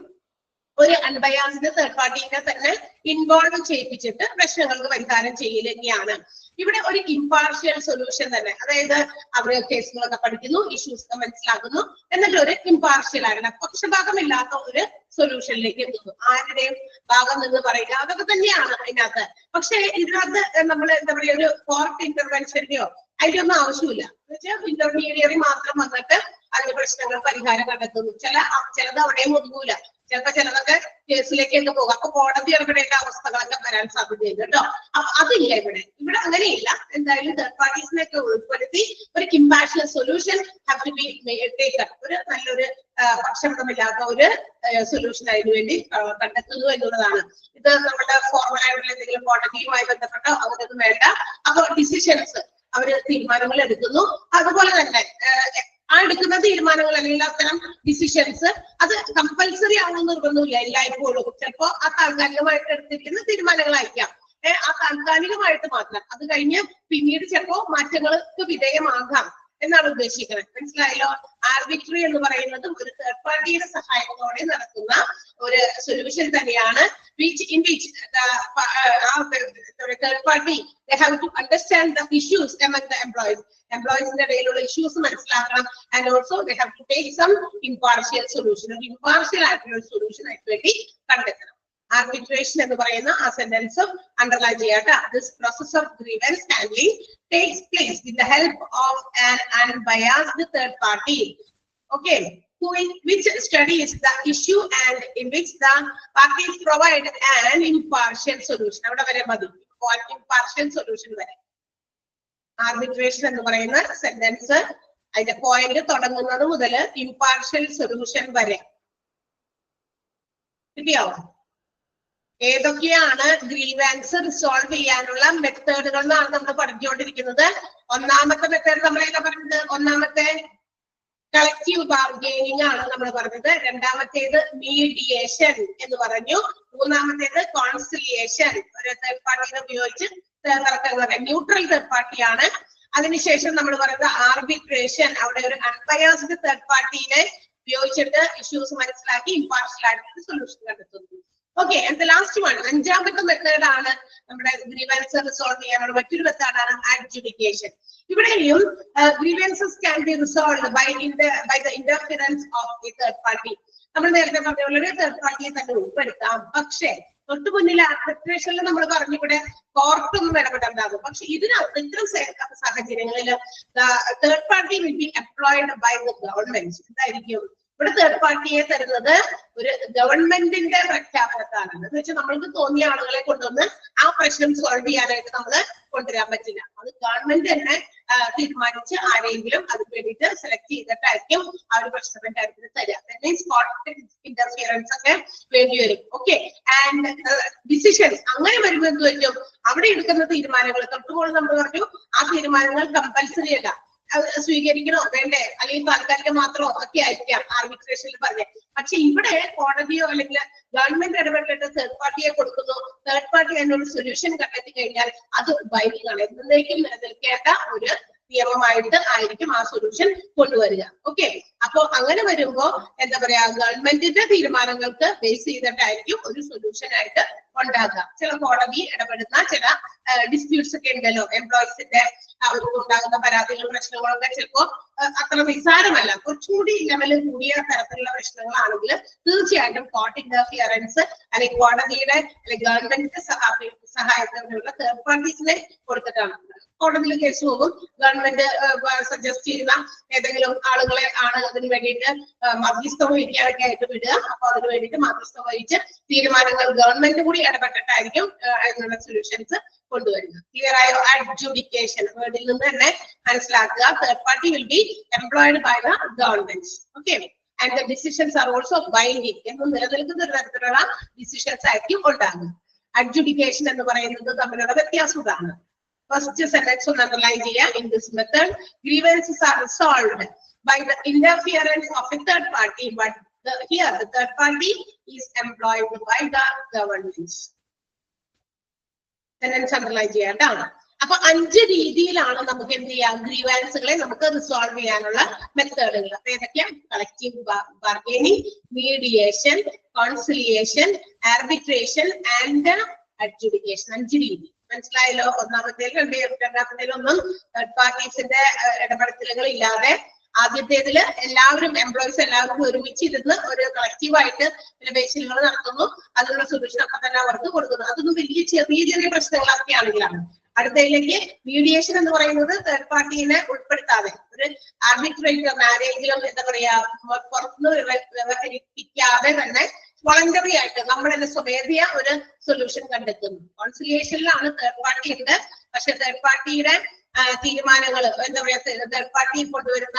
ഒരു അൺബയാസ്ഡ് തേർഡ് പാർട്ടീനെ തന്നെ ഇൻവോൾവ് ചെയ്യിപ്പിച്ചിട്ട് പ്രശ്നങ്ങൾക്ക് പരിഹാരം ചെയ്യൽ തന്നെയാണ്. ഇവിടെ ഒരു ഇംപാർഷ്യൽ സൊല്യൂഷൻ തന്നെ, അതായത് അവര് കേസുകളൊക്കെ പഠിക്കുന്നു, ഇഷ്യൂസ് ഒക്കെ മനസ്സിലാക്കുന്നു, എന്നിട്ട് ഒരു ഇംപാർഷ്യൽ ആയിട്ട് പക്ഷഭാഗമില്ലാത്ത ഒരു സൊല്യൂഷനിലേക്ക് എത്തുന്നു. ആരുടെയും ഭാഗം നിന്ന് പറയുക, അതൊക്കെ തന്നെയാണ് അതിനകത്ത്. പക്ഷെ ഇതിനകത്ത് നമ്മൾ എന്താ പറയുക, ഒരു കോർട്ട് ഇന്റർവെൻഷന്റെയോ അതിന്റെ ഒന്നും ആവശ്യമില്ല. എന്നുവെച്ചാൽ ഇന്റർമീഡിയറി മാത്രം വന്നിട്ട് അതിന്റെ പ്രശ്നങ്ങൾ പരിഹാരം കണ്ടെത്തുന്നു. ചിലത് അവിടെയും ഒതുങ്ങൂല. ചിലതൊക്കെ കേസിലേക്കൊക്കെ പോകും. അപ്പൊ കോടതി ഇടപെടേണ്ട അവസ്ഥകളൊക്കെ വരാൻ സാധ്യതയുണ്ട് കേട്ടോ. അപ്പൊ അതില്ല ഇവിടെ അങ്ങനെയില്ല. എന്തായാലും തേർഡ് പാർട്ടീസിനൊക്കെ ഉൾപ്പെടുത്തി ഒരു compassionate solution have to be taken. ഒരു നല്ലൊരു പക്ഷപാതമില്ലാത്ത ഒരു സൊല്യൂഷൻ അതിനു വേണ്ടി കണ്ടെത്തുന്നു എന്നുള്ളതാണ്. ഇത് നമ്മുടെ ഫോർമലായിട്ടുള്ള എന്തെങ്കിലും കോടതിയുമായി ബന്ധപ്പെട്ടോ അവരൊന്നും വേണ്ട. അപ്പൊ ഡിസിഷൻസ്, അവര് തീരുമാനങ്ങൾ എടുക്കുന്നു. അതുപോലെ തന്നെ ആ എടുക്കുന്ന തീരുമാനങ്ങൾ അല്ലെങ്കിൽ അത്തരം ഡിസിഷൻസ് അത് കമ്പൽസറി ആണെന്ന് നിർബന്ധമില്ല എല്ലായ്പ്പോഴും. ചിലപ്പോ ആ താൽക്കാലികമായിട്ട് എടുത്തിരിക്കുന്ന തീരുമാനങ്ങളായിരിക്കാം. ആ താൽക്കാലികമായിട്ട് മാത്രം, അത് കഴിഞ്ഞ് പിന്നീട് ചിലപ്പോ മാറ്റങ്ങൾക്ക് വിധേയമാകാം എന്നാണ് ഉദ്ദേശിക്കുന്നത്. മനസ്സിലായല്ലോ? ആർബിട്രറി എന്ന് പറയുന്നത് ഒരു തേർഡ് പാർട്ടിയുടെ സഹായത്തോടെ നടത്തുന്ന ഒരു സൊല്യൂഷൻ തന്നെയാണ്. in which the third party they have to understand the issues among the employees. Employees-ന്റെ ഇടയിലുള്ള ഇഷ്യൂസ് മനസ്സിലാക്കണം. And also they have to take some impartial solution. ഒരു impartial ആയിട്ടുള്ള സൊല്യൂഷൻ ആയിട്ട് വേണ്ടി കണ്ടെത്തണം. Arbitration എന്ന് പറയുന്ന ആ സെന്റൻസ് അണ്ടർലൈൻ ചെയ്യാട്ടോ. This process of grievance handling takes place with the help of an unbiased third party. Okay, which studies the issue and in which the parties provide an impartial solution. അവിടെ വരെ മതി, impartial solution വരെ. Arbitration എന്ന് പറയുന്ന sentence അതിന്റെ point തുടങ്ങുന്നത് മുതൽ impartial solution വരെ കിട്ടിയാവും. ഏതൊക്കെയാണ് ഗ്രീവാൻസ് റിസോൾവ് ചെയ്യാനുള്ള മെത്തേഡുകൾ എന്നാണ് നമ്മൾ പഠിച്ചുകൊണ്ടിരിക്കുന്നത്. ഒന്നാമത്തെ മെത്തേഡ് നമ്മൾ ഏതാ പറഞ്ഞത്? ഒന്നാമത്തെ കളക്റ്റീവ് ബാർഗെയിനിങ് ആണ് നമ്മൾ പറഞ്ഞത്. രണ്ടാമത്തേത് മീഡിയേഷൻ എന്ന് പറഞ്ഞു. മൂന്നാമത്തേത് കോൺസിലിയേഷൻ, ഒരു തേർഡ് പാർട്ടിനെ ഉപയോഗിച്ച് ന്യൂട്രൽ തേർഡ് പാർട്ടിയാണ്. അതിനുശേഷം നമ്മൾ പറയുന്നത് ആർബിട്രേഷൻ, അവിടെ ഒരു അൺബയാസ്ഡ് തേർഡ് പാർട്ടിനെ ഉപയോഗിച്ചിട്ട് ഇഷ്യൂസ് മനസ്സിലാക്കി ഇംപാർഷ്യൽ ആയിട്ട് സൊല്യൂഷൻ കണ്ടെത്തുന്നു. Okay, and the last one, അഞ്ചാമത്തെ മെത്തേഡ് ആണ് നമ്മുടെ ഗ്രീവൻസ് റിസോൾവ് ചെയ്യാനുള്ള മറ്റൊരു മെത്തേഡാണ് adjudication. ഇവിടെയും grievances can be resolved by the interference of a third party. നമ്മൾ നേരത്തെ പറഞ്ഞ പോലെ തേർഡ് പാർട്ടിയെ തന്നെ ഉൾപ്പെടുത്താം. പക്ഷേ തൊട്ടു മുന്നിൽ ആർബിട്രേഷനിൽ നമ്മൾ പറഞ്ഞു ഇവിടെ കോർട്ടൊന്നും ഇടപെടേണ്ടാകും. പക്ഷെ ഇതിനകത്ത് ഇത്തരം സാഹചര്യങ്ങളിൽ third party will be employed by the government. എന്തായിരിക്കും ഇവിടെ തേർഡ് പാർട്ടിയെ തരുന്നത് ഒരു ഗവൺമെന്റിന്റെ പ്രഖ്യാപനത്താണ്. എന്ന് വെച്ചാൽ നമ്മൾക്ക് തോന്നിയ ആളുകളെ കൊണ്ടുവന്ന് ആ പ്രശ്നം സോൾവ് ചെയ്യാനായിട്ട് നമ്മള് കൊണ്ടുവരാൻ പറ്റില്ല. അത് ഗവൺമെന്റ് തന്നെ തീരുമാനിച്ച് ആരെങ്കിലും അതിന് വേണ്ടിയിട്ട് സെലക്ട് ചെയ്തിട്ടായിരിക്കും ആ ഒരു പ്രശ്നത്തിന്റെ കാര്യത്തിൽ തരിക. ഇന്റർഫിയറൻസ് ഒക്കെ വേണ്ടി വരും. ഓക്കെ, ആൻഡ് ഡിസിഷൻസ് അങ്ങനെ വരുമ്പോൾ എന്ത് പറ്റും, അവിടെ എടുക്കുന്ന തീരുമാനങ്ങൾ തൊട്ടുമ്പോൾ നമ്മൾ പറഞ്ഞു ആ തീരുമാനങ്ങൾ കമ്പൽസറി അല്ല, സ്വീകരിക്കണോ വേണ്ടേ അല്ലെങ്കിൽ താൽക്കാലികം മാത്രമോ ഒക്കെ ആയിരിക്കാം ആർബിട്രേഷനിൽ പറഞ്ഞത്. പക്ഷെ ഇവിടെ കോടതിയോ അല്ലെങ്കിൽ ഗവൺമെന്റ് ഇടപെട്ടിട്ട് തേർഡ് പാർട്ടിയെ കൊടുക്കുന്നു, തേർഡ് പാർട്ടി അതിനൊരു സൊല്യൂഷൻ കണ്ടെത്തി കഴിഞ്ഞാൽ അത് ബൈൻഡിംഗ് ആണ്. എന്നേക്കും നിലനിൽക്കേണ്ട ഒരു നിയമമായിട്ട് ആയിരിക്കും ആ സൊല്യൂഷൻ കൊണ്ടുവരിക. ഓക്കെ, അപ്പൊ അങ്ങനെ വരുമ്പോ എന്താ പറയാ, ഗവൺമെന്റിന്റെ തീരുമാനങ്ങൾക്ക് ബേസ് ചെയ്തിട്ടായിരിക്കും ഒരു സൊല്യൂഷൻ ആയിട്ട് ഉണ്ടാകുക. ചില കോടതി ഇടപെടുന്ന ചില ഡിസ്പ്യൂട്ട്സ് ഒക്കെ ഉണ്ടല്ലോ, എംപ്ലോയീസിന്റെ അവർക്ക് ഉണ്ടാകുന്ന പരാതികളും പ്രശ്നങ്ങളൊക്കെ ചിലപ്പോ അത്ര നിസ്സാരമല്ല, കുറച്ചുകൂടി ലെവലിൽ കൂടിയ തരത്തിലുള്ള പ്രശ്നങ്ങളാണെങ്കിൽ തീർച്ചയായിട്ടും കോർട്ട് ഇന്റർഫിയറൻസ് അല്ലെങ്കിൽ കോടതിയുടെ അല്ലെങ്കിൽ ഗവൺമെന്റിന്റെ സഹായത്തിനുള്ള തേർഡ് പാർട്ടീസിനെ കൊടുത്തിട്ടാണ്. കോടതിയിൽ കേസ് പോകും, ഗവൺമെന്റ് സജസ്റ്റ് ചെയ്യുന്ന ഏതെങ്കിലും ആളുകളെ ആണ് അതിന് വേണ്ടിയിട്ട് മധ്യസ്ഥം വഹിക്കാനൊക്കെ ആയിട്ട് വിടുക. അപ്പൊ അതിന് വേണ്ടിയിട്ട് മധ്യസ്ഥം വഹിച്ച് തീരുമാനങ്ങൾ ഗവൺമെന്റ് കൂടി ഇടപെട്ടിട്ടായിരിക്കും അതിനുള്ള സൊല്യൂഷൻസ് കൊണ്ടുവരിക. ക്ലിയർ ആയോ? അഡ്ജുഡിക്കേഷൻ വേർഡിൽ നിന്ന് തന്നെ മനസ്സിലാക്കുക. Third party will be employed by the government. Okay, and the decisions are also binding. എന്ന് നിലനിൽക്കുന്ന ഒരു തരത്തിലുള്ള ഡിസിഷൻസ് ആയിരിക്കും ഉണ്ടാകുക. അഡ്ജുഡിക്കേഷൻ എന്ന് പറയുന്നത് തമ്മിലുള്ള വ്യത്യാസം ഇതാണ്. First sentence on underline here. In this method, grievances are resolved by the interference of a third party, but here the third party is employed by the government. Sentence underline here. അപ്പൊ 5 രീതിയിലാണ് നമുക്ക് എന്ത് ചെയ്യാം, ഗ്രീവാൻസുകളെ നമുക്ക് resolve ചെയ്യാനുള്ള മെത്തേഡുകൾ. അപ്പൊ ഏതൊക്കെയാ? Collective bargaining, mediation, conciliation, arbitration and adjudication. 5 രീതി മനസ്സിലായല്ലോ. ഒന്നാമത്തേലും രണ്ടാമത്തേലും ഒന്നും തേർഡ് പാർട്ടീസിന്റെ ഇടപെടലുകൾ ഇല്ലാതെ, ആദ്യത്തേതില് എല്ലാവരും എംപ്ലോയീസ് എല്ലാവരും ഒരുമിച്ചിരുന്ന് ഒരു കളക്റ്റീവായിട്ട് ബേസിലുകൾ നടത്തുന്നു, അതിനുള്ള സൊല്യൂഷൻ ഒക്കെ തന്നെ അവർക്ക് കൊടുക്കുന്നു. അതൊന്നും വലിയ ചെറിയ ചെറിയ പ്രശ്നങ്ങളൊക്കെ ആണെങ്കിലാണ്. അടുത്തതിലേക്ക് മീഡിയേഷൻ എന്ന് പറയുന്നത് തേർഡ് പാർട്ടീനെ ഉൾപ്പെടുത്താതെ ഒരു ആർബിട്രേറ്റർ മാരേജിലും എന്താ പറയാ പുറത്തുനിന്ന് വ്യവഹരിപ്പിക്കാതെ തന്നെ വോളണ്ടറി ആയിട്ട് നമ്മൾ തന്നെ സ്വമേധയ ഒരു സൊല്യൂഷൻ കണ്ടെത്തുന്നു. കോൺസിലിയേഷനിലാണ് തേർഡ് പാർട്ടി ഉണ്ട്, പക്ഷെ തേർഡ് പാർട്ടിയുടെ തീരുമാനങ്ങൾ എന്താ പറയാ, തേർഡ് പാർട്ടി കൊണ്ടുവരുന്ന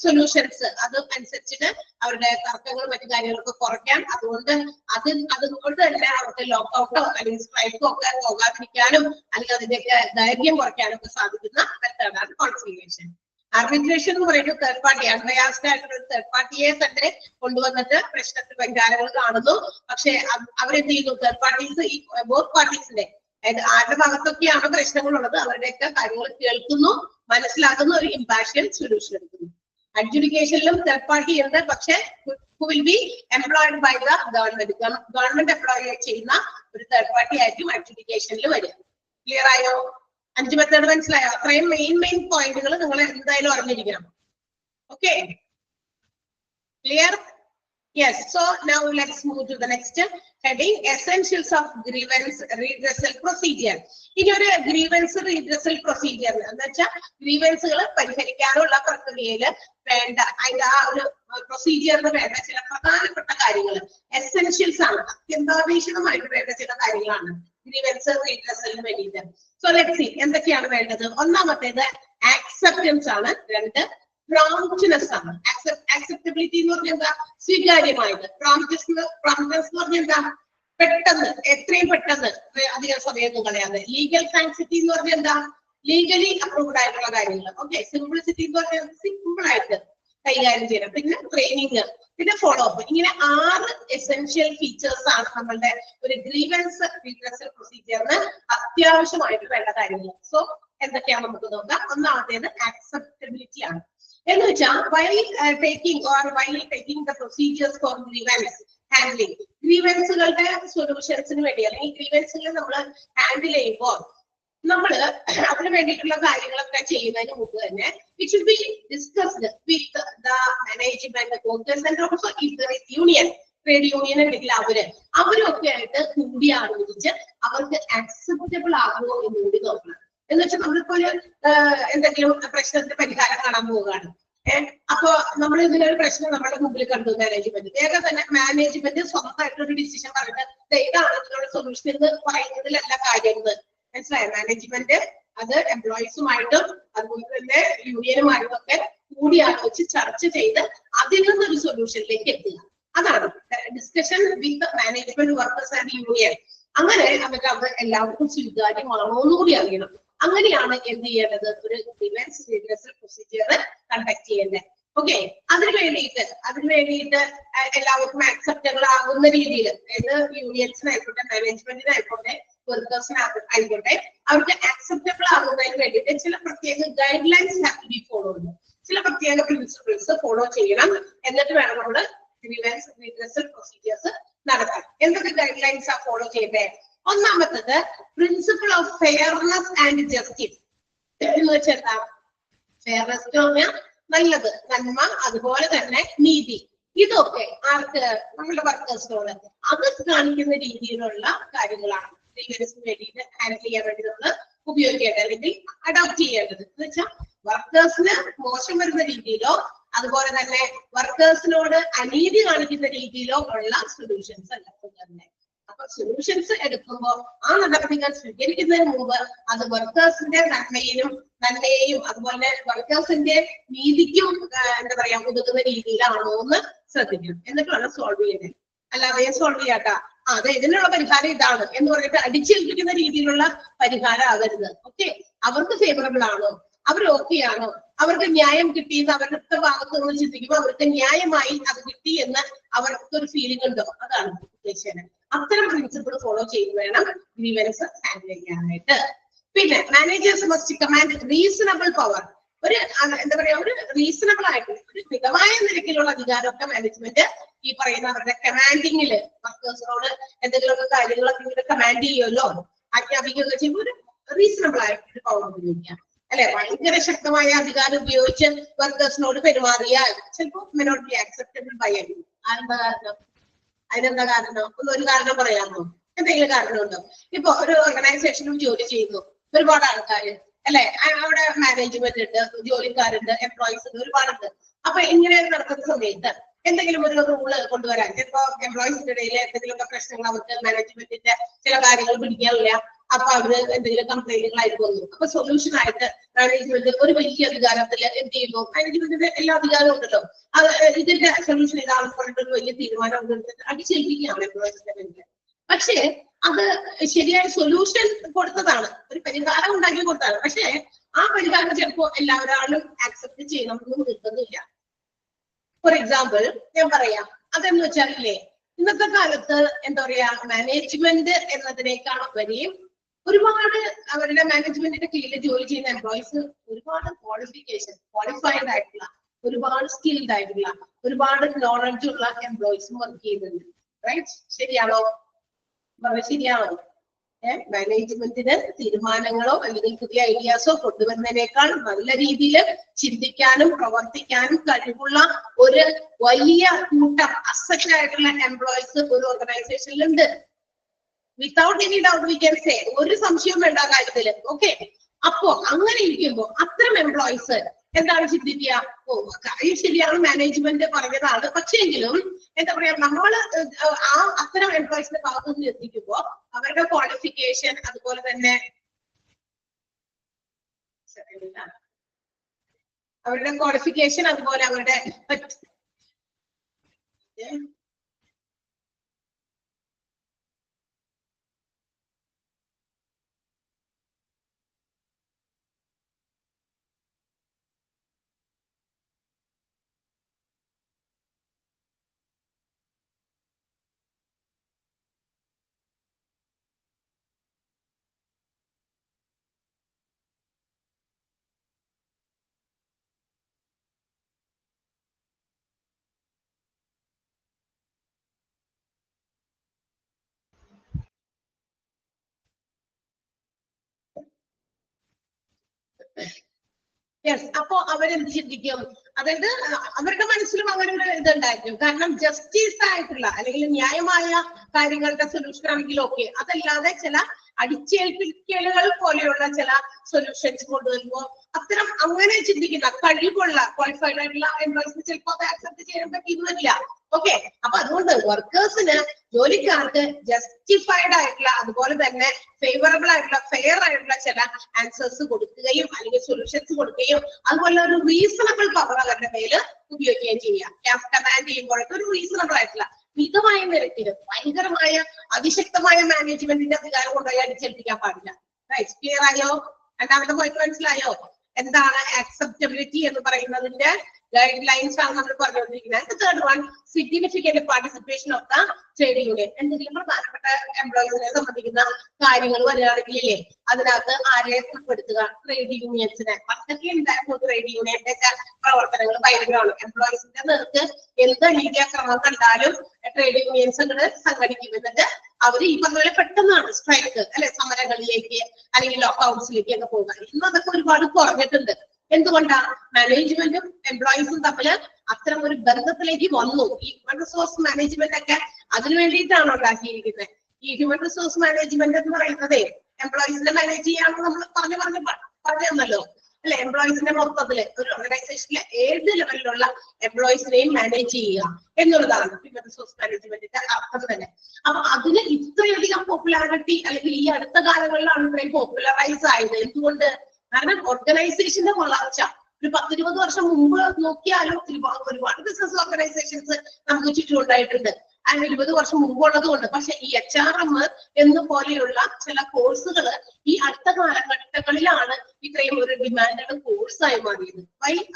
സൊല്യൂഷൻസ് അത് അനുസരിച്ചിട്ട് അവരുടെ തർക്കങ്ങളും മറ്റു കാര്യങ്ങളൊക്കെ കുറയ്ക്കാൻ, അതുകൊണ്ട് തന്നെ അവർക്ക് ലോക്കൗട്ടോ അല്ലെങ്കിൽ സ്ട്രൈക്കോ ഒക്കെ പോകാതിരിക്കാനും അല്ലെങ്കിൽ അതിന്റെയൊക്കെ ദൈർഘ്യം കുറയ്ക്കാനും ഒക്കെ സാധിക്കുന്ന മെത്തേഡാണ് കോൺസിലിയേഷൻ. ആർബിട്രേഷൻ എന്ന് പറയുന്നത് തേർഡ് പാർട്ടി അൺബയാസ്ഡ് ആയിട്ടുള്ള തേർഡ് പാർട്ടിയെ തന്നെ കൊണ്ടുവന്നിട്ട് പ്രശ്നത്തിൽ പരിഹാരങ്ങൾ കാണുന്നു. പക്ഷെ അവരെന്ത് ചെയ്യുന്നു, തേർഡ് പാർട്ടീസ് ഈ ബോത്ത് പാർട്ടീസിന്റെ അതായത് ആരുടെ ഭാഗത്തൊക്കെയാണ് പ്രശ്നങ്ങളുള്ളത് അവരുടെയൊക്കെ കാര്യങ്ങൾ കേൾക്കുന്നു, മനസ്സിലാക്കുന്ന ഒരു ഇമ്പാർഷ്യൽ സൊല്യൂഷൻ എടുക്കുന്നു. അഡ്ജുഡിക്കേഷനിലും തേർഡ് പാർട്ടി ഉണ്ട്, പക്ഷെ who will be employed by the government. Government employ ചെയ്യുന്ന ഒരു തേർഡ് പാർട്ടി ആയിരിക്കും അഡ്ജുഡിക്കേഷനിൽ വരിക. ക്ലിയർ ആയോ? 5 മെത്തേഡ് മനസ്സിലായോ? അത്രയും മെയിൻ പോയിന്റുകൾ നിങ്ങൾ എന്തായാലും അറിഞ്ഞിരിക്കണം. Okay, clear? Yes, so now let's move to the next heading, essentials of grievance redressal procedure. ഇനി ഒരു ഗ്രീവൻസ് റീഡ്രസൽ പ്രൊസീജിയർ എന്ന് വെച്ചാൽ ഗ്രീവൻസുകൾ പരിഹരിക്കാനുള്ള പ്രക്രിയയിൽ വേണ്ട അതിന്റെ ആ ഒരു പ്രൊസീജിയറിന് വേണ്ട ചില പ്രധാനപ്പെട്ട കാര്യങ്ങൾ എസെൻഷ്യൽസ് ആണ്, അത്യന്താപേക്ഷിതമായിട്ട് വേണ്ട ചില കാര്യങ്ങളാണ് ഗ്രീവൻസ് റീഡ്രസലിന് വേണ്ടിയിട്ട്. സോ ലെറ്റ്സ് സീ എന്തൊക്കെയാണ് വേണ്ടത്. ഒന്നാമത്തേത് ആക്സെപ്റ്റൻസ് ആണ്. 2 പ്രോംപ്റ്റ്നെസ് ആണ്. ആക്സെപ്റ്റബിലിറ്റി എന്ന് പറഞ്ഞാൽ എന്താ? സ്വീകാര്യമായത്. പ്രോംപ്റ്റ്നെസ് എന്ന് പറഞ്ഞാൽ എന്താ? പെട്ടെന്ന്, എത്രയും പെട്ടെന്ന്, അധികം സമയമൊന്നും കളയാതെ. ലീഗൽ സാങ്സിറ്റി എന്ന് പറഞ്ഞാൽ എന്താ? ലീഗലി അപ്രൂവ്ഡ് ആയിട്ടുള്ള കാര്യങ്ങൾ. ഓക്കെ, സിംപ്ലിസിറ്റി എന്ന് പറഞ്ഞാൽ സിമ്പിൾ ആയിട്ട് കൈകാര്യം ചെയ്യണം. പിന്നെ ട്രെയിനിങ്, പിന്നെ ഫോളോ അപ്പ്. ഇങ്ങനെ 6 എസെൻഷ്യൽ ഫീച്ചേഴ്സ് ആണ് നമ്മളുടെ ഒരു ഗ്രീവൻസ് റീഡ്രസൽ പ്രൊസീജിയറിന് അത്യാവശ്യമായിട്ട് വേണ്ട കാര്യങ്ങൾ. സോ എന്തൊക്കെയാണ് നമുക്ക് നോക്കാം. ഒന്നാമത്തേത് ആക്സെപ്റ്റബിലിറ്റി ആണ്. എന്ന് വെച്ചാൽ while taking the procedures for grievance handling, ഗ്രീവൻസുകളുടെ സൊല്യൂഷൻസിന് വേണ്ടി അല്ലെങ്കിൽ ഗ്രീവൻസുകൾ നമ്മൾ ഹാൻഡിൽ ചെയ്യുമ്പോൾ നമ്മള് അതിന് വേണ്ടിയിട്ടുള്ള കാര്യങ്ങളൊക്കെ ചെയ്യുന്നതിന് മുമ്പ് തന്നെ it should be discussed with the management workers and also union trade union ഉണ്ടെങ്കിൽ അവരും ഒക്കെ ആയിട്ട് കൂടി ആലോചിച്ച് അവർക്ക് ആക്സെപ്റ്റബിൾ ആകുമോ എന്ന് കൂടി നോക്കണം. എന്ന് വെച്ചാൽ നമ്മളിപ്പോ ഒരു എന്തെങ്കിലും പ്രശ്നത്തിന് പരിഹാരം കാണാൻ പോവുകയാണ്. അപ്പൊ നമ്മൾ ഇതിനൊരു പ്രശ്നം നമ്മുടെ മുമ്പിൽ കണ്ടു മാനേജ്മെന്റ്. വേഗം തന്നെ മാനേജ്മെന്റ് സ്വന്തമായിട്ടൊരു ഡിസിഷൻ പറഞ്ഞിട്ട് ഇതാണ് ഇതിനുള്ള സൊല്യൂഷൻ എന്ന് പറയുന്നതിലല്ല കാര്യം. മനസ്സിലായോ? മാനേജ്മെന്റ് അത് എംപ്ലോയീസുമായിട്ടും അതുപോലെ തന്നെ യൂണിയനുമായിട്ടും ഒക്കെ കൂടി ആലോചിച്ച് ചർച്ച ചെയ്ത് അതിൽ നിന്നൊരു സൊല്യൂഷനിലേക്ക് എത്തുക. അതാണ് discussion with management workers and union. അങ്ങനെ നമുക്ക് അത് എല്ലാവർക്കും സ്വീകാര്യമാണോ എന്നുകൂടി അറിയണം. അങ്ങനെയാണ് എന്ത് ചെയ്യേണ്ടത്, ഒരു ഗ്രീവൻസ് റീഡ്രസൽ പ്രൊസീജിയർ കണ്ടക്ട് ചെയ്യേണ്ടത്. ഓക്കെ, അതിന് വേണ്ടിയിട്ട് എല്ലാവർക്കും ആക്സെപ്റ്റബിൾ ആകുന്ന രീതിയിൽ, അതായത് യൂണിയൻസിനായിക്കോട്ടെ മാനേജ്മെന്റിനായിക്കോട്ടെ വർക്കേഴ്സിനായിക്കോട്ടെ അവർക്ക് ആക്സെപ്റ്റബിൾ ആകുന്നതിന് വേണ്ടിയിട്ട് ചില പ്രത്യേക guidelines have to be followed. ചില പ്രത്യേക പ്രിൻസിപ്പിൾസ് ഫോളോ ചെയ്യണം. എന്നിട്ട് വേണം നമ്മൾ ഗ്രീവൻസ് റീഡ്രസൽ പ്രൊസീജിയേഴ്സ് നടത്താൻ. എന്തൊക്കെ ഗൈഡ് ലൈൻസ് ആ ഫോളോ ചെയ്തേ? ഒന്നാമത്തത് principle of fairness and justice. എന്ന് വെച്ചാൽ ഫെയർനെസ് എന്ന് പറഞ്ഞാൽ നല്ലത്, നന്മ, അതുപോലെ തന്നെ നീതി. ഇതൊക്കെ ആർക്ക്? നമ്മുടെ വർക്കേഴ്സിനോട് അത് കാണിക്കുന്ന രീതിയിലുള്ള കാര്യങ്ങളാണ് ഗ്രീവൻസിന് വേണ്ടിയിട്ട് ഹാൻഡിൽ ചെയ്യാൻ വേണ്ടി നമ്മൾ ഉപയോഗിക്കേണ്ടത് അല്ലെങ്കിൽ അഡോപ്റ്റ് ചെയ്യേണ്ടത്. എന്ന് വെച്ചാൽ വർക്കേഴ്സിന് മോശം വരുന്ന രീതിയിലോ അതുപോലെ തന്നെ വർക്കേഴ്സിനോട് അനീതി കാണിക്കുന്ന രീതിയിലോ ഉള്ള സൊല്യൂഷൻസ് അല്ല തന്നെ. അപ്പൊ സൊല്യൂഷൻസ് എടുക്കുമ്പോൾ ആ നടപടികൾ സ്വീകരിക്കുന്നതിന് മുമ്പ് അത് വർക്കേഴ്സിന്റെ നന്മയെയും അതുപോലെ വർക്കേഴ്സിന്റെ നീതിക്കും എന്താ പറയാ ഒതുക്കുന്ന രീതിയിലാണോ എന്ന് ശ്രദ്ധിക്കണം. എന്നിട്ട് വേണം സോൾവ് ചെയ്യുന്നത്. അല്ലാതെ സോൾവ് ചെയ്യാട്ടാ അതെ ഇതിനുള്ള പരിഹാരം ഇതാണ് എന്ന് പറഞ്ഞിട്ട് അടിച്ചേൽപ്പിക്കുന്ന രീതിയിലുള്ള പരിഹാരം ആകരുത്. ഓക്കെ, അവർക്ക് ഫേവറബിൾ ആണോ, അവർ ഓക്കെ ആണോ, അവർക്ക് ന്യായം കിട്ടിയെന്ന് അവരുടെ ഭാഗത്ത് നിന്ന് ചിന്തിക്കുമ്പോൾ അവർക്ക് ന്യായമായി അത് കിട്ടി എന്ന് അവർക്ക് ഒരു ഫീലിംഗ് ഉണ്ടോ, അതാണ് ഉദ്ദേശിച്ചത്. അത്തരം പ്രിൻസിപ്പിൾ ഫോളോ ചെയ്ത് വേണം ഗ്രീവൻസ് ഹാൻഡിൽ ചെയ്യാനായിട്ട്. പിന്നെ managers must command reasonable power. ഒരു എന്താ പറയാ ഒരു റീസണബിൾ ആയിട്ട് ഒരു മിതമായ നിരക്കിലുള്ള അധികാരമൊക്കെ മാനേജ്മെന്റ് ഈ പറയുന്ന അവരുടെ കമാൻഡിങ്ങില് വർക്കേഴ്സിനോട് എന്തെങ്കിലുമൊക്കെ കാര്യങ്ങളൊക്കെ ഇങ്ങനെ കമാൻഡ് ചെയ്യുമല്ലോ, ആജ്ഞാപിക്കുകയൊക്കെ ചെയ്യുമ്പോൾ ഒരു റീസണബിൾ ആയിട്ട് പവർ ഉപയോഗിക്കാം. അല്ലെ, ഭയങ്കര ശക്തമായ അധികാരം ഉപയോഗിച്ച് വർക്കേഴ്സിനോട് പെരുമാറിയാൽ ചിലപ്പോൾ may not be acceptable by every. അതെന്താ കാരണം? അതിനെന്താ കാരണം? ഒരു കാരണം പറയാമോ? എന്തെങ്കിലും കാരണമുണ്ടോ? ഇപ്പൊ ഒരു ഓർഗനൈസേഷനിൽ ജോലി ചെയ്യുന്നു ഒരുപാട് ആൾക്കാർ, അല്ലെ, അവിടെ മാനേജ്മെന്റ് ഉണ്ട്, ജോലിക്കാരുണ്ട്, എംപ്ലോയീസ് ഉണ്ട്, ഒരുപാടുണ്ട്. അപ്പൊ ഇങ്ങനെ നടക്കുന്ന സമയത്ത് എന്തെങ്കിലും ഒരു റൂള് കൊണ്ടുവരാൻ ചിലപ്പോ എംപ്ലോയീസിന്റെ ഇടയിൽ എന്തെങ്കിലുമൊക്കെ പ്രശ്നങ്ങൾ അവർക്ക് മാനേജ്മെന്റിന്റെ ചില കാര്യങ്ങൾ പിടിക്കാനില്ല. അപ്പൊ അവര് എന്തെങ്കിലും കംപ്ലൈന്റുകളായിട്ട് വന്നു. അപ്പൊ സൊല്യൂഷൻ ആയിട്ട് മാനേജ്മെന്റ് ഒരു വലിയ അധികാരത്തിൽ എന്ത് ചെയ്യുന്നു, മാനേജ്മെന്റിന്റെ എല്ലാ അധികാരവും ഉണ്ടല്ലോ, അത് ഇതിന്റെ സൊല്യൂഷൻ ഇതാണെന്ന് പറഞ്ഞിട്ട് ഒരു വലിയ തീരുമാനം അടിച്ചേൽപ്പിക്കുകയാണ് എംപ്ലോയീസിന്റെ പേരിൽ. പക്ഷേ അത് ശരിയായ സൊല്യൂഷൻ കൊടുത്തതാണ്, ഒരു പരിഹാരം ഉണ്ടാക്കി കൊടുത്തതാണ്. പക്ഷേ ആ പരിഹാരം ചിലപ്പോ എല്ലാവരും ആക്സെപ്റ്റ് ചെയ്യണമെന്ന് നിർത്തുന്നില്ല. ഫോർ എക്സാമ്പിൾ ഞാൻ പറയാം, അതെന്ന് വെച്ചാലേ ഇന്നത്തെ കാലത്ത് എന്താ പറയാ മാനേജ്മെന്റ് എന്നതിനേക്കാൾ ഉപരിയും ഒരുപാട് അവരുടെ മാനേജ്മെന്റിന്റെ കീഴിൽ ജോലി ചെയ്യുന്ന എംപ്ലോയീസ് ഒരുപാട് ക്വാളിഫൈഡ് ആയിട്ടുള്ള, ഒരുപാട് സ്കിൽഡ് ആയിട്ടുള്ള, ഒരുപാട് നോളജ് ഉള്ള എംപ്ലോയീസും വർക്ക് ചെയ്യുന്നുണ്ട്. റൈറ്റ്? ശരിയാണോ? ശരിയാണോ? മാനേജ്മെന്റിന് തീരുമാനങ്ങളോ അല്ലെങ്കിൽ പുതിയ ഐഡിയാസോ കൊണ്ടുവരുന്നതിനേക്കാൾ നല്ല രീതിയിൽ ചിന്തിക്കാനും പ്രവർത്തിക്കാനും കഴിവുള്ള ഒരു വലിയ കൂട്ടം അസറ്റ് ആയിട്ടുള്ള എംപ്ലോയീസ് ഒരു ഓർഗനൈസേഷനിലുണ്ട്. Without any doubt we can say, ഒരു സംശയവും വേണ്ട കാര്യത്തില്. ഓക്കെ, അപ്പോ അങ്ങനെ ഇരിക്കുമ്പോ അത്തരം എംപ്ലോയീസ് എന്താണ് ചിന്തിക്കുക? ഓ, കാര്യം ശരിയാണ്, മാനേജ്മെന്റ് പറഞ്ഞതാണ്, പക്ഷെങ്കിലും എന്താ പറയാ നമ്മൾ അത്തരം എംപ്ലോയീസിന്റെ ഭാഗത്ത് നിന്ന് എത്തിക്കുമ്പോ അവരുടെ ക്വാളിഫിക്കേഷൻ അതുപോലെ തന്നെ അവരുടെ യെസ്. അപ്പോ അവരെന്ത് ചിന്തിക്കും? അതായത് അവരുടെ മനസ്സിലും അങ്ങനെ ഒരു ഇതുണ്ടായിരിക്കും. കാരണം ജസ്റ്റിസ് ആയിട്ടുള്ള അല്ലെങ്കിൽ ന്യായമായ കാര്യങ്ങളുടെ സൊല്യൂഷൻ ആണെങ്കിലും ഓക്കെ, അതല്ലാതെ ചില അടിച്ചേൽപ്പിക്കലുകൾ പോലെയുള്ള ചില സൊല്യൂഷൻസ് കൊണ്ടുവരുമ്പോൾ അത്തരം അങ്ങനെ ചിന്തിക്കുന്ന കഴിവുള്ള ക്വാളിഫൈഡ് ആയിട്ടുള്ള എംപ്ലോയീസിന് ചിലപ്പോൾ അത് ആക്സെപ്റ്റ് ചെയ്യാൻ പറ്റിയിരുന്നില്ല. ഓക്കെ. അപ്പൊ അതുകൊണ്ട് വർക്കേഴ്സിന്, ജോലിക്കാർക്ക് ജസ്റ്റിഫൈഡ് ആയിട്ടുള്ള അതുപോലെ തന്നെ ഫേവറബിൾ ആയിട്ടുള്ള ഫെയർ ആയിട്ടുള്ള ചില ആൻസേഴ്സ് കൊടുക്കുകയും അല്ലെങ്കിൽ സൊല്യൂഷൻസ് കൊടുക്കുകയും അതുപോലെ ഒരു റീസണബിൾ പവർ അവരുടെ മേല് ഉപയോഗിക്കുകയും ചെയ്യാം. കമാൻഡ് ചെയ്യുമ്പോഴൊക്കെ ഒരു റീസണബിൾ ആയിട്ടുള്ള മിതമായ നിരക്കില് ഭയങ്കരമായ അതിശക്തമായ മാനേജ്മെന്റിന്റെ അധികാരം കൊണ്ടുപോയി അടിച്ചേൽപ്പിക്കാൻ പാടില്ല. റൈറ്റ്? ക്ലിയർ ആയോ? രണ്ടാമത്തെ പോയിന്റ് മനസ്സിലായോ? എന്താണ് ആക്സെപ്റ്റബിലിറ്റി എന്ന് പറയുന്നതിന്റെ ഗൈഡ് ലൈൻസ് ആണ് നമ്മൾ പറഞ്ഞുകൊണ്ടിരിക്കുന്നത്. Third one, significant participation of the trade union. എന്തെങ്കിലും പ്രധാനപ്പെട്ട എംപ്ലോയീസിനെ സംബന്ധിക്കുന്ന കാര്യങ്ങൾ വരികയാണെങ്കിലേ അതിനകത്ത് ആരെ ഉൾപ്പെടുത്തുക? ട്രേഡ് യൂണിയൻസിനെ. പണ്ടൊക്കെ ഉണ്ടായിരുന്നു ട്രേഡ് യൂണിയന്റെ പ്രവർത്തനങ്ങൾ ഭയങ്കരമാണ്. എംപ്ലോയീസിന്റെ നേർക്ക് എന്ത് അനീതിക്രമം കണ്ടാലും ട്രേഡ് യൂണിയൻസ് സംഘടിക്കും. എന്നിട്ട് അവര് ഈ പറഞ്ഞ പോലെ പെട്ടെന്നാണ് സ്ട്രൈക്ക് അല്ലെ, സമരങ്ങളിലേക്ക് അല്ലെങ്കിൽ ലോക്കൗട്ട്സിലേക്ക് ഒക്കെ പോകുക. ഇന്ന് അതൊക്കെ ഒരുപാട് കുറഞ്ഞിട്ടുണ്ട്. എന്തുകൊണ്ടാ? മാനേജ്മെന്റും എംപ്ലോയീസും തമ്മിൽ അത്തരം ഒരു ബന്ധത്തിലേക്ക് വന്നു. ഈ ഹ്യൂമൻ റിസോഴ്സ് മാനേജ്മെന്റ് ഒക്കെ അതിനു വേണ്ടിയിട്ടാണ് ഉണ്ടാക്കിയിരിക്കുന്നത്. ഈ ഹ്യൂമൻ റിസോഴ്സ് മാനേജ്മെന്റ് എന്ന് പറയുന്നത് എംപ്ലോയീസിനെ മാനേജ് ചെയ്യാമെന്ന് നമ്മൾ പറഞ്ഞു തന്നല്ലോ അല്ലെ. എംപ്ലോയീസിന്റെ മൊത്തത്തില് ഒരു ഓർഗനൈസേഷനിലെ ഏത് ലെവലിലുള്ള എംപ്ലോയീസിനെയും മാനേജ് ചെയ്യുക എന്നുള്ളതാണ് ഹ്യൂമൻ റിസോഴ്സ് മാനേജ്മെന്റിന്റെ അർത്ഥം തന്നെ. അപ്പൊ അതിന് ഇത്രയധികം പോപ്പുലാരിറ്റി അല്ലെങ്കിൽ ഈ അടുത്ത കാലങ്ങളിലാണ് ഇത്രയും പോപ്പുലറൈസ് ആയത്. എന്തുകൊണ്ട്? കാരണം ഓർഗനൈസേഷന്റെ വളർച്ച ഒരു 10-20 വർഷം മുമ്പ് നോക്കിയാലും ഒരുപാട് ബിസിനസ് ഓർഗനൈസേഷൻസ് നമുക്ക് ചുറ്റും ഉണ്ടായിട്ടുണ്ട്. അതിന് 20 വർഷം മുമ്പുള്ളത് കൊണ്ട്. പക്ഷെ ഈ HRM എന്ന് പോലെയുള്ള ചില കോഴ്സുകൾ ഈ അടുത്ത കാലഘട്ടങ്ങളിലാണ് ഇത്രയും ഒരു ഡിമാൻഡഡ് കോഴ്സായി മാറിയത്.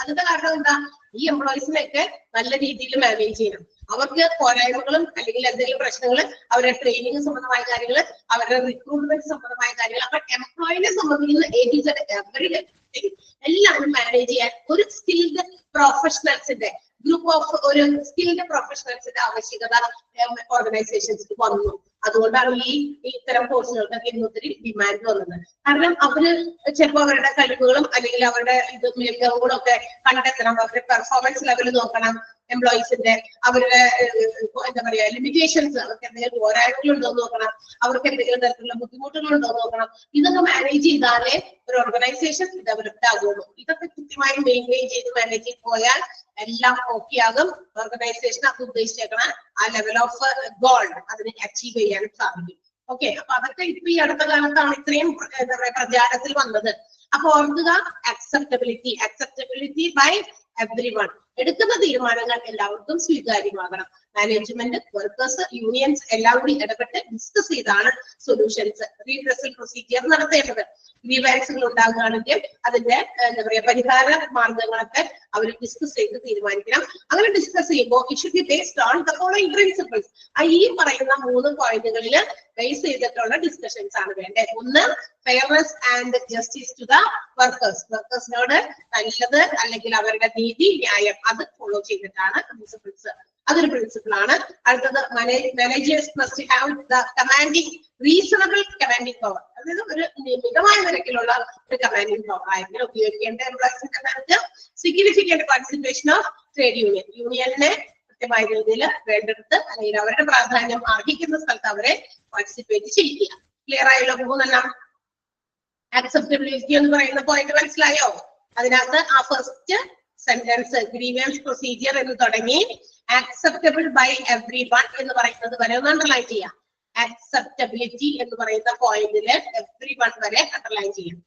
അതിന്റെ കാരണം എന്താ? ഈ എംപ്ലോയീസിനെയൊക്കെ നല്ല രീതിയിൽ മാനേജ് ചെയ്യണം. അവർക്ക് പോരായ്മകളും അല്ലെങ്കിൽ എന്തെങ്കിലും പ്രശ്നങ്ങൾ, അവരുടെ ട്രെയിനിങ് സംബന്ധമായ കാര്യങ്ങൾ, അവരുടെ റിക്രൂട്ട്മെന്റ് സംബന്ധമായ കാര്യങ്ങൾ, അപ്പൊ എംപ്ലോയിനെ സംബന്ധിക്കുന്ന എല്ലാവരും മാനേജ് ചെയ്യാൻ ഒരു സ്കിൽഡ് പ്രൊഫഷണൽസിന്റെ ഗ്രൂപ്പ് ഓഫ് ഒരു സ്കിൽഡ് പ്രൊഫഷണൽസിന്റെ ആവശ്യകത ഓർഗനൈസേഷൻസിൽ വന്നു. അതുകൊണ്ടാണ് ഇത്തരം കോഴ്സുകൾക്കൊക്കെ ഇന്ന് ഒത്തിരി ഡിമാൻഡ് വന്നത്. കാരണം അവര് ചിലപ്പോൾ അവരുടെ കഴിവുകളും അല്ലെങ്കിൽ അവരുടെ മികവുകളും ഒക്കെ കണ്ടെത്തണം. അവരുടെ പെർഫോമൻസ് ലെവൽ നോക്കണം. എംപ്ലോയീസിന്റെ അവരുടെ എന്താ പറയാ ലിമിറ്റേഷൻസ്, അവർക്ക് എന്തെങ്കിലും പോരായ്മകളുണ്ടോ എന്ന് നോക്കണം. അവർക്ക് എന്തെങ്കിലും തരത്തിലുള്ള ബുദ്ധിമുട്ടുകളുണ്ടോ എന്ന് നോക്കണം. ഇതൊക്കെ മാനേജ് ചെയ്താലേ ഒരു ഓർഗനൈസേഷൻ ഡെവലപ്ഡ് ആകുള്ളൂ. ഇതൊക്കെ കൃത്യമായി മെയിൻറ്റെയിൻ ചെയ്ത് മാനേജ് ചെയ്ത് പോയാൽ എല്ലാം ഓക്കെ ആകും. ഓർഗനൈസേഷൻ അത് ഉദ്ദേശിച്ചേക്കണം ആ ലെവൽ ഓഫ് ഗോൾ അതിന് അച്ചീവ് ചെയ്യാനും സാധിക്കും. ഓക്കെ. അപ്പൊ അതൊക്കെ ഇപ്പൊ ഈ അടുത്ത കാലത്താണ് ഇത്രയും എന്താ പറയാ പ്രചാരത്തിൽ വന്നത്. അപ്പൊ ഓർക്കുക, അക്സെപ്റ്റബിലിറ്റി ബൈ എവ്രിവൺ. എടുക്കുന്ന തീരുമാനങ്ങൾ എല്ലാവർക്കും സ്വീകാര്യമാകണം. മാനേജ്മെന്റ്, വർക്കേഴ്സ്, യൂണിയൻസ് എല്ലാം കൂടി ഇടപെട്ട് ഡിസ്കസ് ചെയ്താണ് സൊല്യൂഷൻസ്, റീഡ്രസൽ പ്രൊസീജിയർ നടത്തേണ്ടത്. ഗ്രീവാൻസുകൾ ഉണ്ടാകുകയാണെങ്കിൽ അതിന്റെ എന്താ പറയാ പരിഹാര മാർഗങ്ങളൊക്കെ അവർ ഡിസ്കസ് ചെയ്ത് തീരുമാനിക്കണം. അങ്ങനെ ഡിസ്കസ് ചെയ്യുമ്പോൾ it should be based on the following principles. ഈ പറയുന്ന 3 പോയിന്റുകളിൽ ബേസ് ചെയ്തിട്ടുള്ള ഡിസ്കഷൻസ് ആണ് വേണ്ടത്. ഒന്ന്, fairness and justice to the workers. വർക്കേഴ്സിനോട് നല്ലത് അല്ലെങ്കിൽ അവരുടെ നീതി, ന്യായം അത് ഫോളോ ചെയ്തിട്ടാണ് പ്രിൻസിപ്പിൾസ്. അതൊരു പ്രിൻസിപ്പിൾ ആണ്. അടുത്തത്, managers must have the commanding reasonable commanding power. അതായത് ഒരു മിതമായ നിരക്കിലുള്ള ഒരു കമാൻഡിങ് പവർ ആയിരിക്കും ഉപയോഗിക്കേണ്ട എംപ്ലോയീസിന്റെ കാര്യത്തിൽ. Significant participation of trade union. യൂണിയനെ കൃത്യമായ രീതിയിൽ വേണ്ടെടുത്ത് അല്ലെങ്കിൽ അവരുടെ പ്രാധാന്യം അർഹിക്കുന്ന സ്ഥലത്ത് അവരെ പാർട്ടിസിപ്പേറ്റ് ചെയ്യുക. ക്ലിയർ ആയല്ലോ? 3 ആക്സെപ്റ്റബിലിറ്റി എന്ന് പറയുന്ന പോയിന്റ് മനസ്സിലായോ? അതിനകത്ത് ആ ഫസ്റ്റ് സെന്റൻസ് ഗ്രീവൻസ് പ്രൊസീജിയർ എന്ന് തുടങ്ങി ആക്സെപ്റ്റബിൾ ബൈ എവ്രി വൺ എന്ന് പറയുന്നത് വരെ ഒന്ന് അണ്ടർലൈൻ ചെയ്യാം. ആക്സെപ്റ്റബിലിറ്റി എന്ന് പറയുന്ന പോയിന്റില് എവ്രി വൺ വരെ അണ്ടർലൈൻ ചെയ്യാം.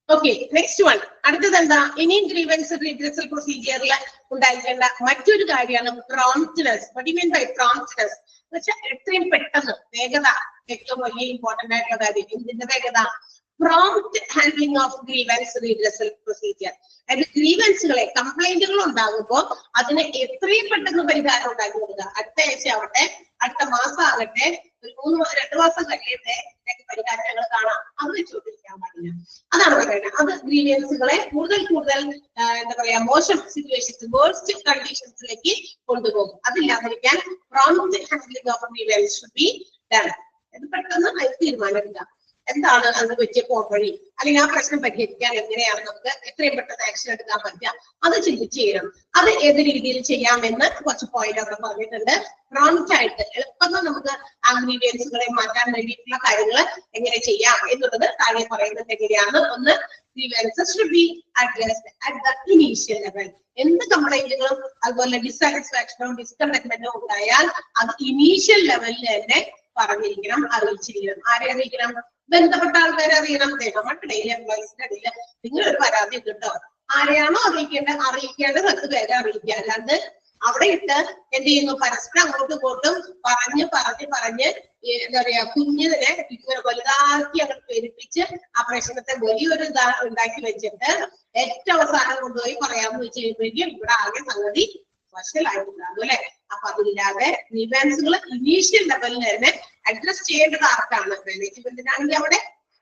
ഓക്കെ. Next one. അടുത്തത് എന്താ? ഇനി ഗ്രീവൻസ് റീഡ്രസൽ പ്രൊസീജിയറിൽ ഉണ്ടായിരിക്കേണ്ട മറ്റൊരു കാര്യമാണ് promptness. What you mean by promptness? എന്ന് വെച്ചാൽ എത്രയും പെട്ടെന്ന്, വേഗത ഏറ്റവും വലിയ ഇമ്പോർട്ടന്റ് ആയിട്ടുള്ള കാര്യം. എന്തിന്റെ വേഗത? Prompt handling of grievance redressal procedure. അതായത് ഗ്രീവൻസുകളെ, കംപ്ലൈന്റുകൾ ഉണ്ടാകുമ്പോൾ അതിന് എത്രയും പെട്ടെന്ന് പരിഹാരം ഉണ്ടാക്കി കൊടുക്കുക. അടുത്ത ആഴ്ച ആവട്ടെ, അടുത്ത മാസം ആകട്ടെ, ഒരു 2 മാസം കഴിയട്ടെ, പരിഹാരം ഞങ്ങൾ കാണാം. അത് വെച്ചുകൊണ്ടിരിക്കാൻ പാടില്ല. അതാണ് പറയുന്നത്. അത് ഗ്രീവൻസുകളെ കൂടുതൽ എന്താ പറയാ മോശം സിറ്റുവേഷൻസ്, വേഴ്സ്റ്റ് കണ്ടീഷൻസിലേക്ക് കൊണ്ടുപോകും. അതില്ലാതിരിക്കാൻ prompt handling of grievance should be done. ഇത് പെട്ടെന്ന് അതിന് തീരുമാനം എടുക്കാം. എന്താണ് അതിന് പറ്റിയ പോംവഴി, അല്ലെങ്കിൽ ആ പ്രശ്നം പരിഹരിക്കാൻ എങ്ങനെയാണ് നമുക്ക് എത്രയും പെട്ടെന്ന് ആക്ഷൻ എടുക്കാൻ പറ്റുക, അത് ചിന്തിച്ച് ചെയ്യണം. അത് ഏത് രീതിയിൽ ചെയ്യാമെന്ന് കുറച്ച് പോയിന്റ് അവിടെ പറഞ്ഞിട്ടുണ്ട്. പ്രോംപ്റ്റ് ആയിട്ട് എളുപ്പം നമുക്ക് ആ ഗ്രീവിയൻസുകളെ മാറ്റാൻ വേണ്ടിയിട്ടുള്ള കാര്യങ്ങൾ എങ്ങനെ ചെയ്യാം എന്നുള്ളത് താഴെ പറയുന്നത് എങ്ങനെയാണ്. ഒന്ന്, grievances should be addressed at the initial level. എന്ത് കംപ്ലൈന്റുകളും അതുപോലെ ഡിസാറ്റിസ്ഫാക്ഷനോ ഡിസ്കണ്ടന്റ്മെന്റോ ഉണ്ടായാൽ അത് ഇനീഷ്യൽ ലെവലിൽ തന്നെ പറഞ്ഞിരിക്കണം, അറിയിച്ചിരിക്കണം. ആരെ അറിയിക്കണം? ബന്ധപ്പെട്ട ആൾക്കാരെ അറിയണം. നമ്മുടെ ഡെയിലി എംപ്ലോയീസിന്റെ ഇടയിൽ നിങ്ങൾ ഒരു പരാതി കിട്ടോ, ആരെയാണോ അറിയിക്കേണ്ടത് 10 പേരെ അറിയിക്കുക. അല്ലാണ്ട് അവിടെ ഇട്ട് എന്ത് ചെയ്യുന്നു, പരസ്പരം അങ്ങോട്ടും ഇങ്ങോട്ടും പറഞ്ഞ് എന്താ പറയാ, കുഞ്ഞിനെ ഇങ്ങനെ വലുതാക്കി അങ്ങോട്ട് പെരുപ്പിച്ച് ആ പ്രശ്നത്തെ വലിയൊരു ഉണ്ടാക്കി വെച്ചിട്ട് ഏറ്റവും അവസാനം കൊണ്ടുപോയി പറയാമെന്ന് വെച്ച് കഴിയുമ്പോഴേക്കും ഇവിടെ ആകെ സംഗതി വശലായിട്ടുണ്ടാകും അല്ലെ. അപ്പൊ അതില്ലാതെ ഗ്രീവൻസുകൾ ഇനീഷ്യൽ ലെവലിൽ തന്നെ അഡ്രസ് ചെയ്യേണ്ടത് ആർക്കാണ്? മാനേജ്മെന്റിനാണെങ്കിൽ അവിടെ,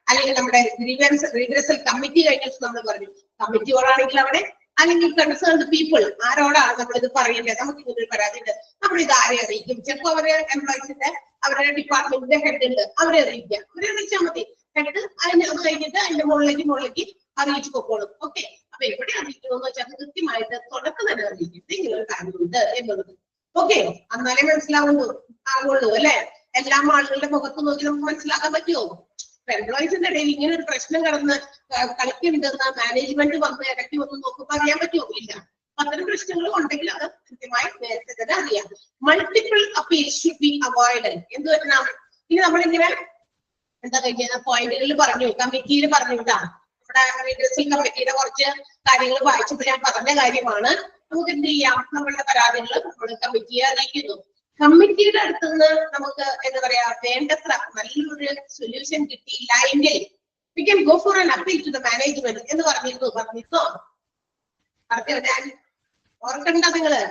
അല്ലെങ്കിൽ നമ്മുടെ ഗ്രീവൻസ് റീഗ്രസൽ കമ്മിറ്റി കഴിഞ്ഞിട്ട് നമ്മൾ പറഞ്ഞു കമ്മിറ്റിയോടാണെങ്കിൽ അവിടെ, അല്ലെങ്കിൽ കൺസേൺഡ് പീപ്പിൾ ആരോടാണ് നമ്മൾ ഇത് പറയേണ്ടത്, നമുക്ക് ഇങ്ങനൊരു പരാതി ഉണ്ട്, നമ്മൾ ഇത് ആരെ അറിയിക്കും? ചിലപ്പോൾ അവരെ എംപ്ലോയീസിന്റെ അവരുടെ ഡിപ്പാർട്ട്മെന്റിന്റെ ഹെഡ് ഉണ്ട്, അവരെ അറിയിക്കാം. അവരെ അറിയിച്ചാൽ മതി. ഹെഡ് അതിന് കഴിഞ്ഞിട്ട് അതിന്റെ മുകളിലേക്ക് അറിയിച്ചു പോക്കോളും. ഓക്കെ, അപ്പൊ എവിടെ അറിയിക്കണമെന്ന് വെച്ചാൽ കൃത്യമായിട്ട് തുടക്കം തന്നെ അറിയിക്കും ഇങ്ങനൊരു കാര്യമുണ്ട് എന്നുള്ളത്. ഓക്കെ, എന്നാലേ ആകുള്ളൂ അല്ലെ. എല്ലാ ആളുകളുടെ മുഖത്ത് നോക്കി നമുക്ക് മനസ്സിലാക്കാൻ പറ്റുമോ? എംപ്ലോയീസിന്റെ ഇടയിൽ ഇങ്ങനെ ഒരു പ്രശ്നം കളിക്കുന്നുണ്ടെന്ന് മാനേജ്മെന്റ് വന്ന് ഇടയ്ക്ക് വന്ന് നോക്കുമ്പോ അറിയാൻ പറ്റുമോ? ഇല്ല. അത്തരം പ്രശ്നങ്ങൾ ഉണ്ടെങ്കിൽ അത് കൃത്യമായി നേരത്തെ തന്നെ അറിയാം. Multiple appeals should be avoided. എന്ത് പറ്റണം? ഇനി നമ്മളിങ്ങനെ എന്താ കഴിഞ്ഞ പോയിന്റുകളിൽ പറഞ്ഞു, കമ്മിറ്റിയിൽ പറഞ്ഞിട്ടാ നമ്മുടെ കമ്മിറ്റിയുടെ കുറച്ച് കാര്യങ്ങൾ വായിച്ചപ്പോൾ ഞാൻ പറഞ്ഞ കാര്യമാണ്. നമുക്ക് എന്ത് ചെയ്യാം? നമ്മളുടെ പരാതികൾ നമ്മൾ കമ്മിറ്റിയെ അറിയിക്കുന്നു. കമ്മിറ്റിയുടെ അടുത്തുനിന്ന് നമുക്ക് എന്താ പറയാ, വേണ്ടത്ര നല്ലൊരു സൊല്യൂഷൻ കിട്ടിയില്ല എങ്കിൽ we can go for an appeal to the management എന്ന് പറഞ്ഞിരുന്നോ? ഞാൻ ഓർക്കണ്ട നിങ്ങള്.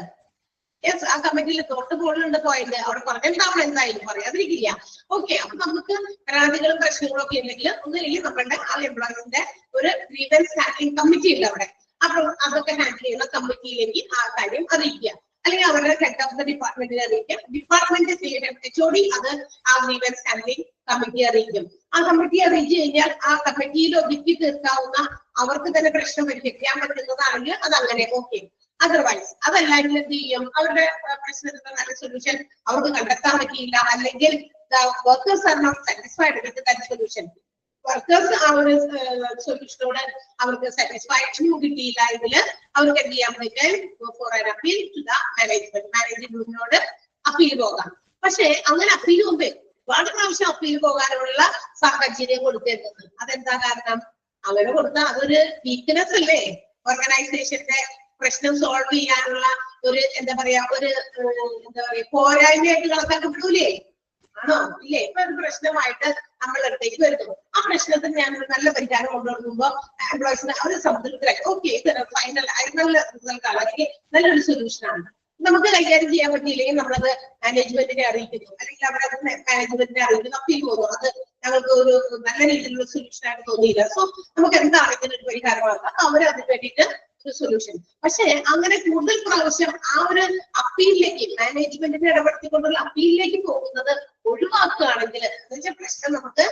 യെസ്, ആ കമ്മിറ്റിയിൽ തൊട്ട് പോലുണ്ട് പോയിന്റ്. അവിടെ പറഞ്ഞിട്ടുണ്ടാവണം, എന്തായാലും പറയാതിരിക്കില്ല. ഓക്കെ, അപ്പൊ നമുക്ക് പരാതികളും പ്രശ്നങ്ങളും ഒക്കെ ഉണ്ടെങ്കിൽ ഒന്നുമില്ലെങ്കിൽ നമ്മളുടെ ആ എംപ്ലോയീസിന്റെ ഒരു ഗ്രീവൻസ് ഹാൻഡ്ലിംഗ് കമ്മിറ്റി ഉണ്ട് അവിടെ. അപ്പൊ അതൊക്കെ ഹാൻഡിൽ ചെയ്യുന്ന കമ്മിറ്റിയിലേക്ക് ആ കാര്യം അറിയിക്കുക, അല്ലെങ്കിൽ അവരുടെ ഹെഡ് ഓഫ് ദ ഡിപ്പാർട്ട്മെന്റിനെ അറിയിക്കാം. ഡിപ്പാർട്ട്മെന്റ് HOD അത് ആ ഗ്രീവൻസ് ഹാൻഡ്ലിംഗ് കമ്മിറ്റി അറിയിക്കും. ആ കമ്മിറ്റി അറിയിച്ചു കഴിഞ്ഞാൽ ആ കമ്മിറ്റിയിൽ ഒതുക്കി തീർക്കാവുന്ന, അവർക്ക് തന്നെ പ്രശ്നം പരിഹരിക്കാൻ പറ്റുന്നതാണെങ്കിൽ അത് അങ്ങനെ ഓക്കെ. അതർവൈസ് അതല്ലെങ്കിൽ എന്ത് ചെയ്യും? അവരുടെ പ്രശ്നത്തിന് നല്ല സൊല്യൂഷൻ അവർക്ക് കണ്ടെത്താൻ പറ്റിയില്ല, അല്ലെങ്കിൽ workers are not satisfied with that solution, workers ആ ഒരു സൊല്യൂഷനോട് അവർക്ക് സാറ്റിസ്ഫാക്ഷനും കിട്ടിയില്ല എങ്കിൽ അവർക്ക് എന്ത് ചെയ്യാൻ പറ്റും? For an appeal to the management. മാനേജ്മെന്റിനോട് അപ്പീൽ പോകാം. പക്ഷെ അങ്ങനെ അപ്പീൽ മുമ്പേ ഒരുപാട് പ്രാവശ്യം അപ്പീൽ പോകാനുള്ള സാഹചര്യം കൊടുത്തിരുന്നത്. അതെന്താ കാരണം? അങ്ങനെ കൊടുത്താൽ അതൊരു വീക്ക്നെസ് അല്ലേ? ഓർഗനൈസേഷന്റെ പ്രശ്നം സോൾവ് ചെയ്യാനുള്ള ഒരു എന്താ പറയാ, ഒരു എന്താ പറയാ, പോരായ്മയായിട്ട് കണക്കാക്കപ്പെടൂലേ? ആണോ? ഇല്ലേ? ഇപ്പൊ ഒരു പ്രശ്നമായിട്ട് നമ്മളുടെ അടുത്തേക്ക് വരുന്നു. ആ പ്രശ്നത്തിന് ഞാൻ ഒരു നല്ല പരിഹാരം കൊണ്ടുവരുമ്പോ എംപ്ലോയീസിന് അവർ സംതൃപ്തരായി. ഓക്കെ, ഇത് ഫൈനൽ നല്ല റിസൾട്ട് ആണ്, അല്ലെങ്കിൽ നല്ലൊരു സൊല്യൂഷൻ ആണ്. നമുക്ക് കൈകാര്യം ചെയ്യാൻ പറ്റിയില്ലെങ്കിൽ നമ്മളത് മാനേജ്മെന്റിനെ അറിയിക്കുന്നു, അല്ലെങ്കിൽ അവരത് മാനേജ്മെന്റിനെ അറിയിക്കുന്നു. അപ്പീൽ പോകുന്നു, അത് ഞങ്ങൾക്ക് ഒരു നല്ല രീതിയിലുള്ള സൊല്യൂഷൻ ആയിട്ട് തോന്നിയില്ല. സോ നമുക്ക് എന്താണ് ഇതിനൊരു പരിഹാരമാക്കാം, അവരതിന് വേണ്ടിയിട്ട് ഒരു സൊല്യൂഷൻ. പക്ഷെ അങ്ങനെ കൂടുതൽ പ്രാവശ്യം ആ ഒരു അപ്പീലിലേക്ക്, മാനേജ്മെന്റിനെ ഇടപെടുത്തിക്കൊണ്ടുള്ള അപ്പീലിലേക്ക് പോകുന്നത് ഒഴിവാക്കുകയാണെങ്കിൽ എന്നുവെച്ചാൽ പ്രശ്നം നമുക്ക്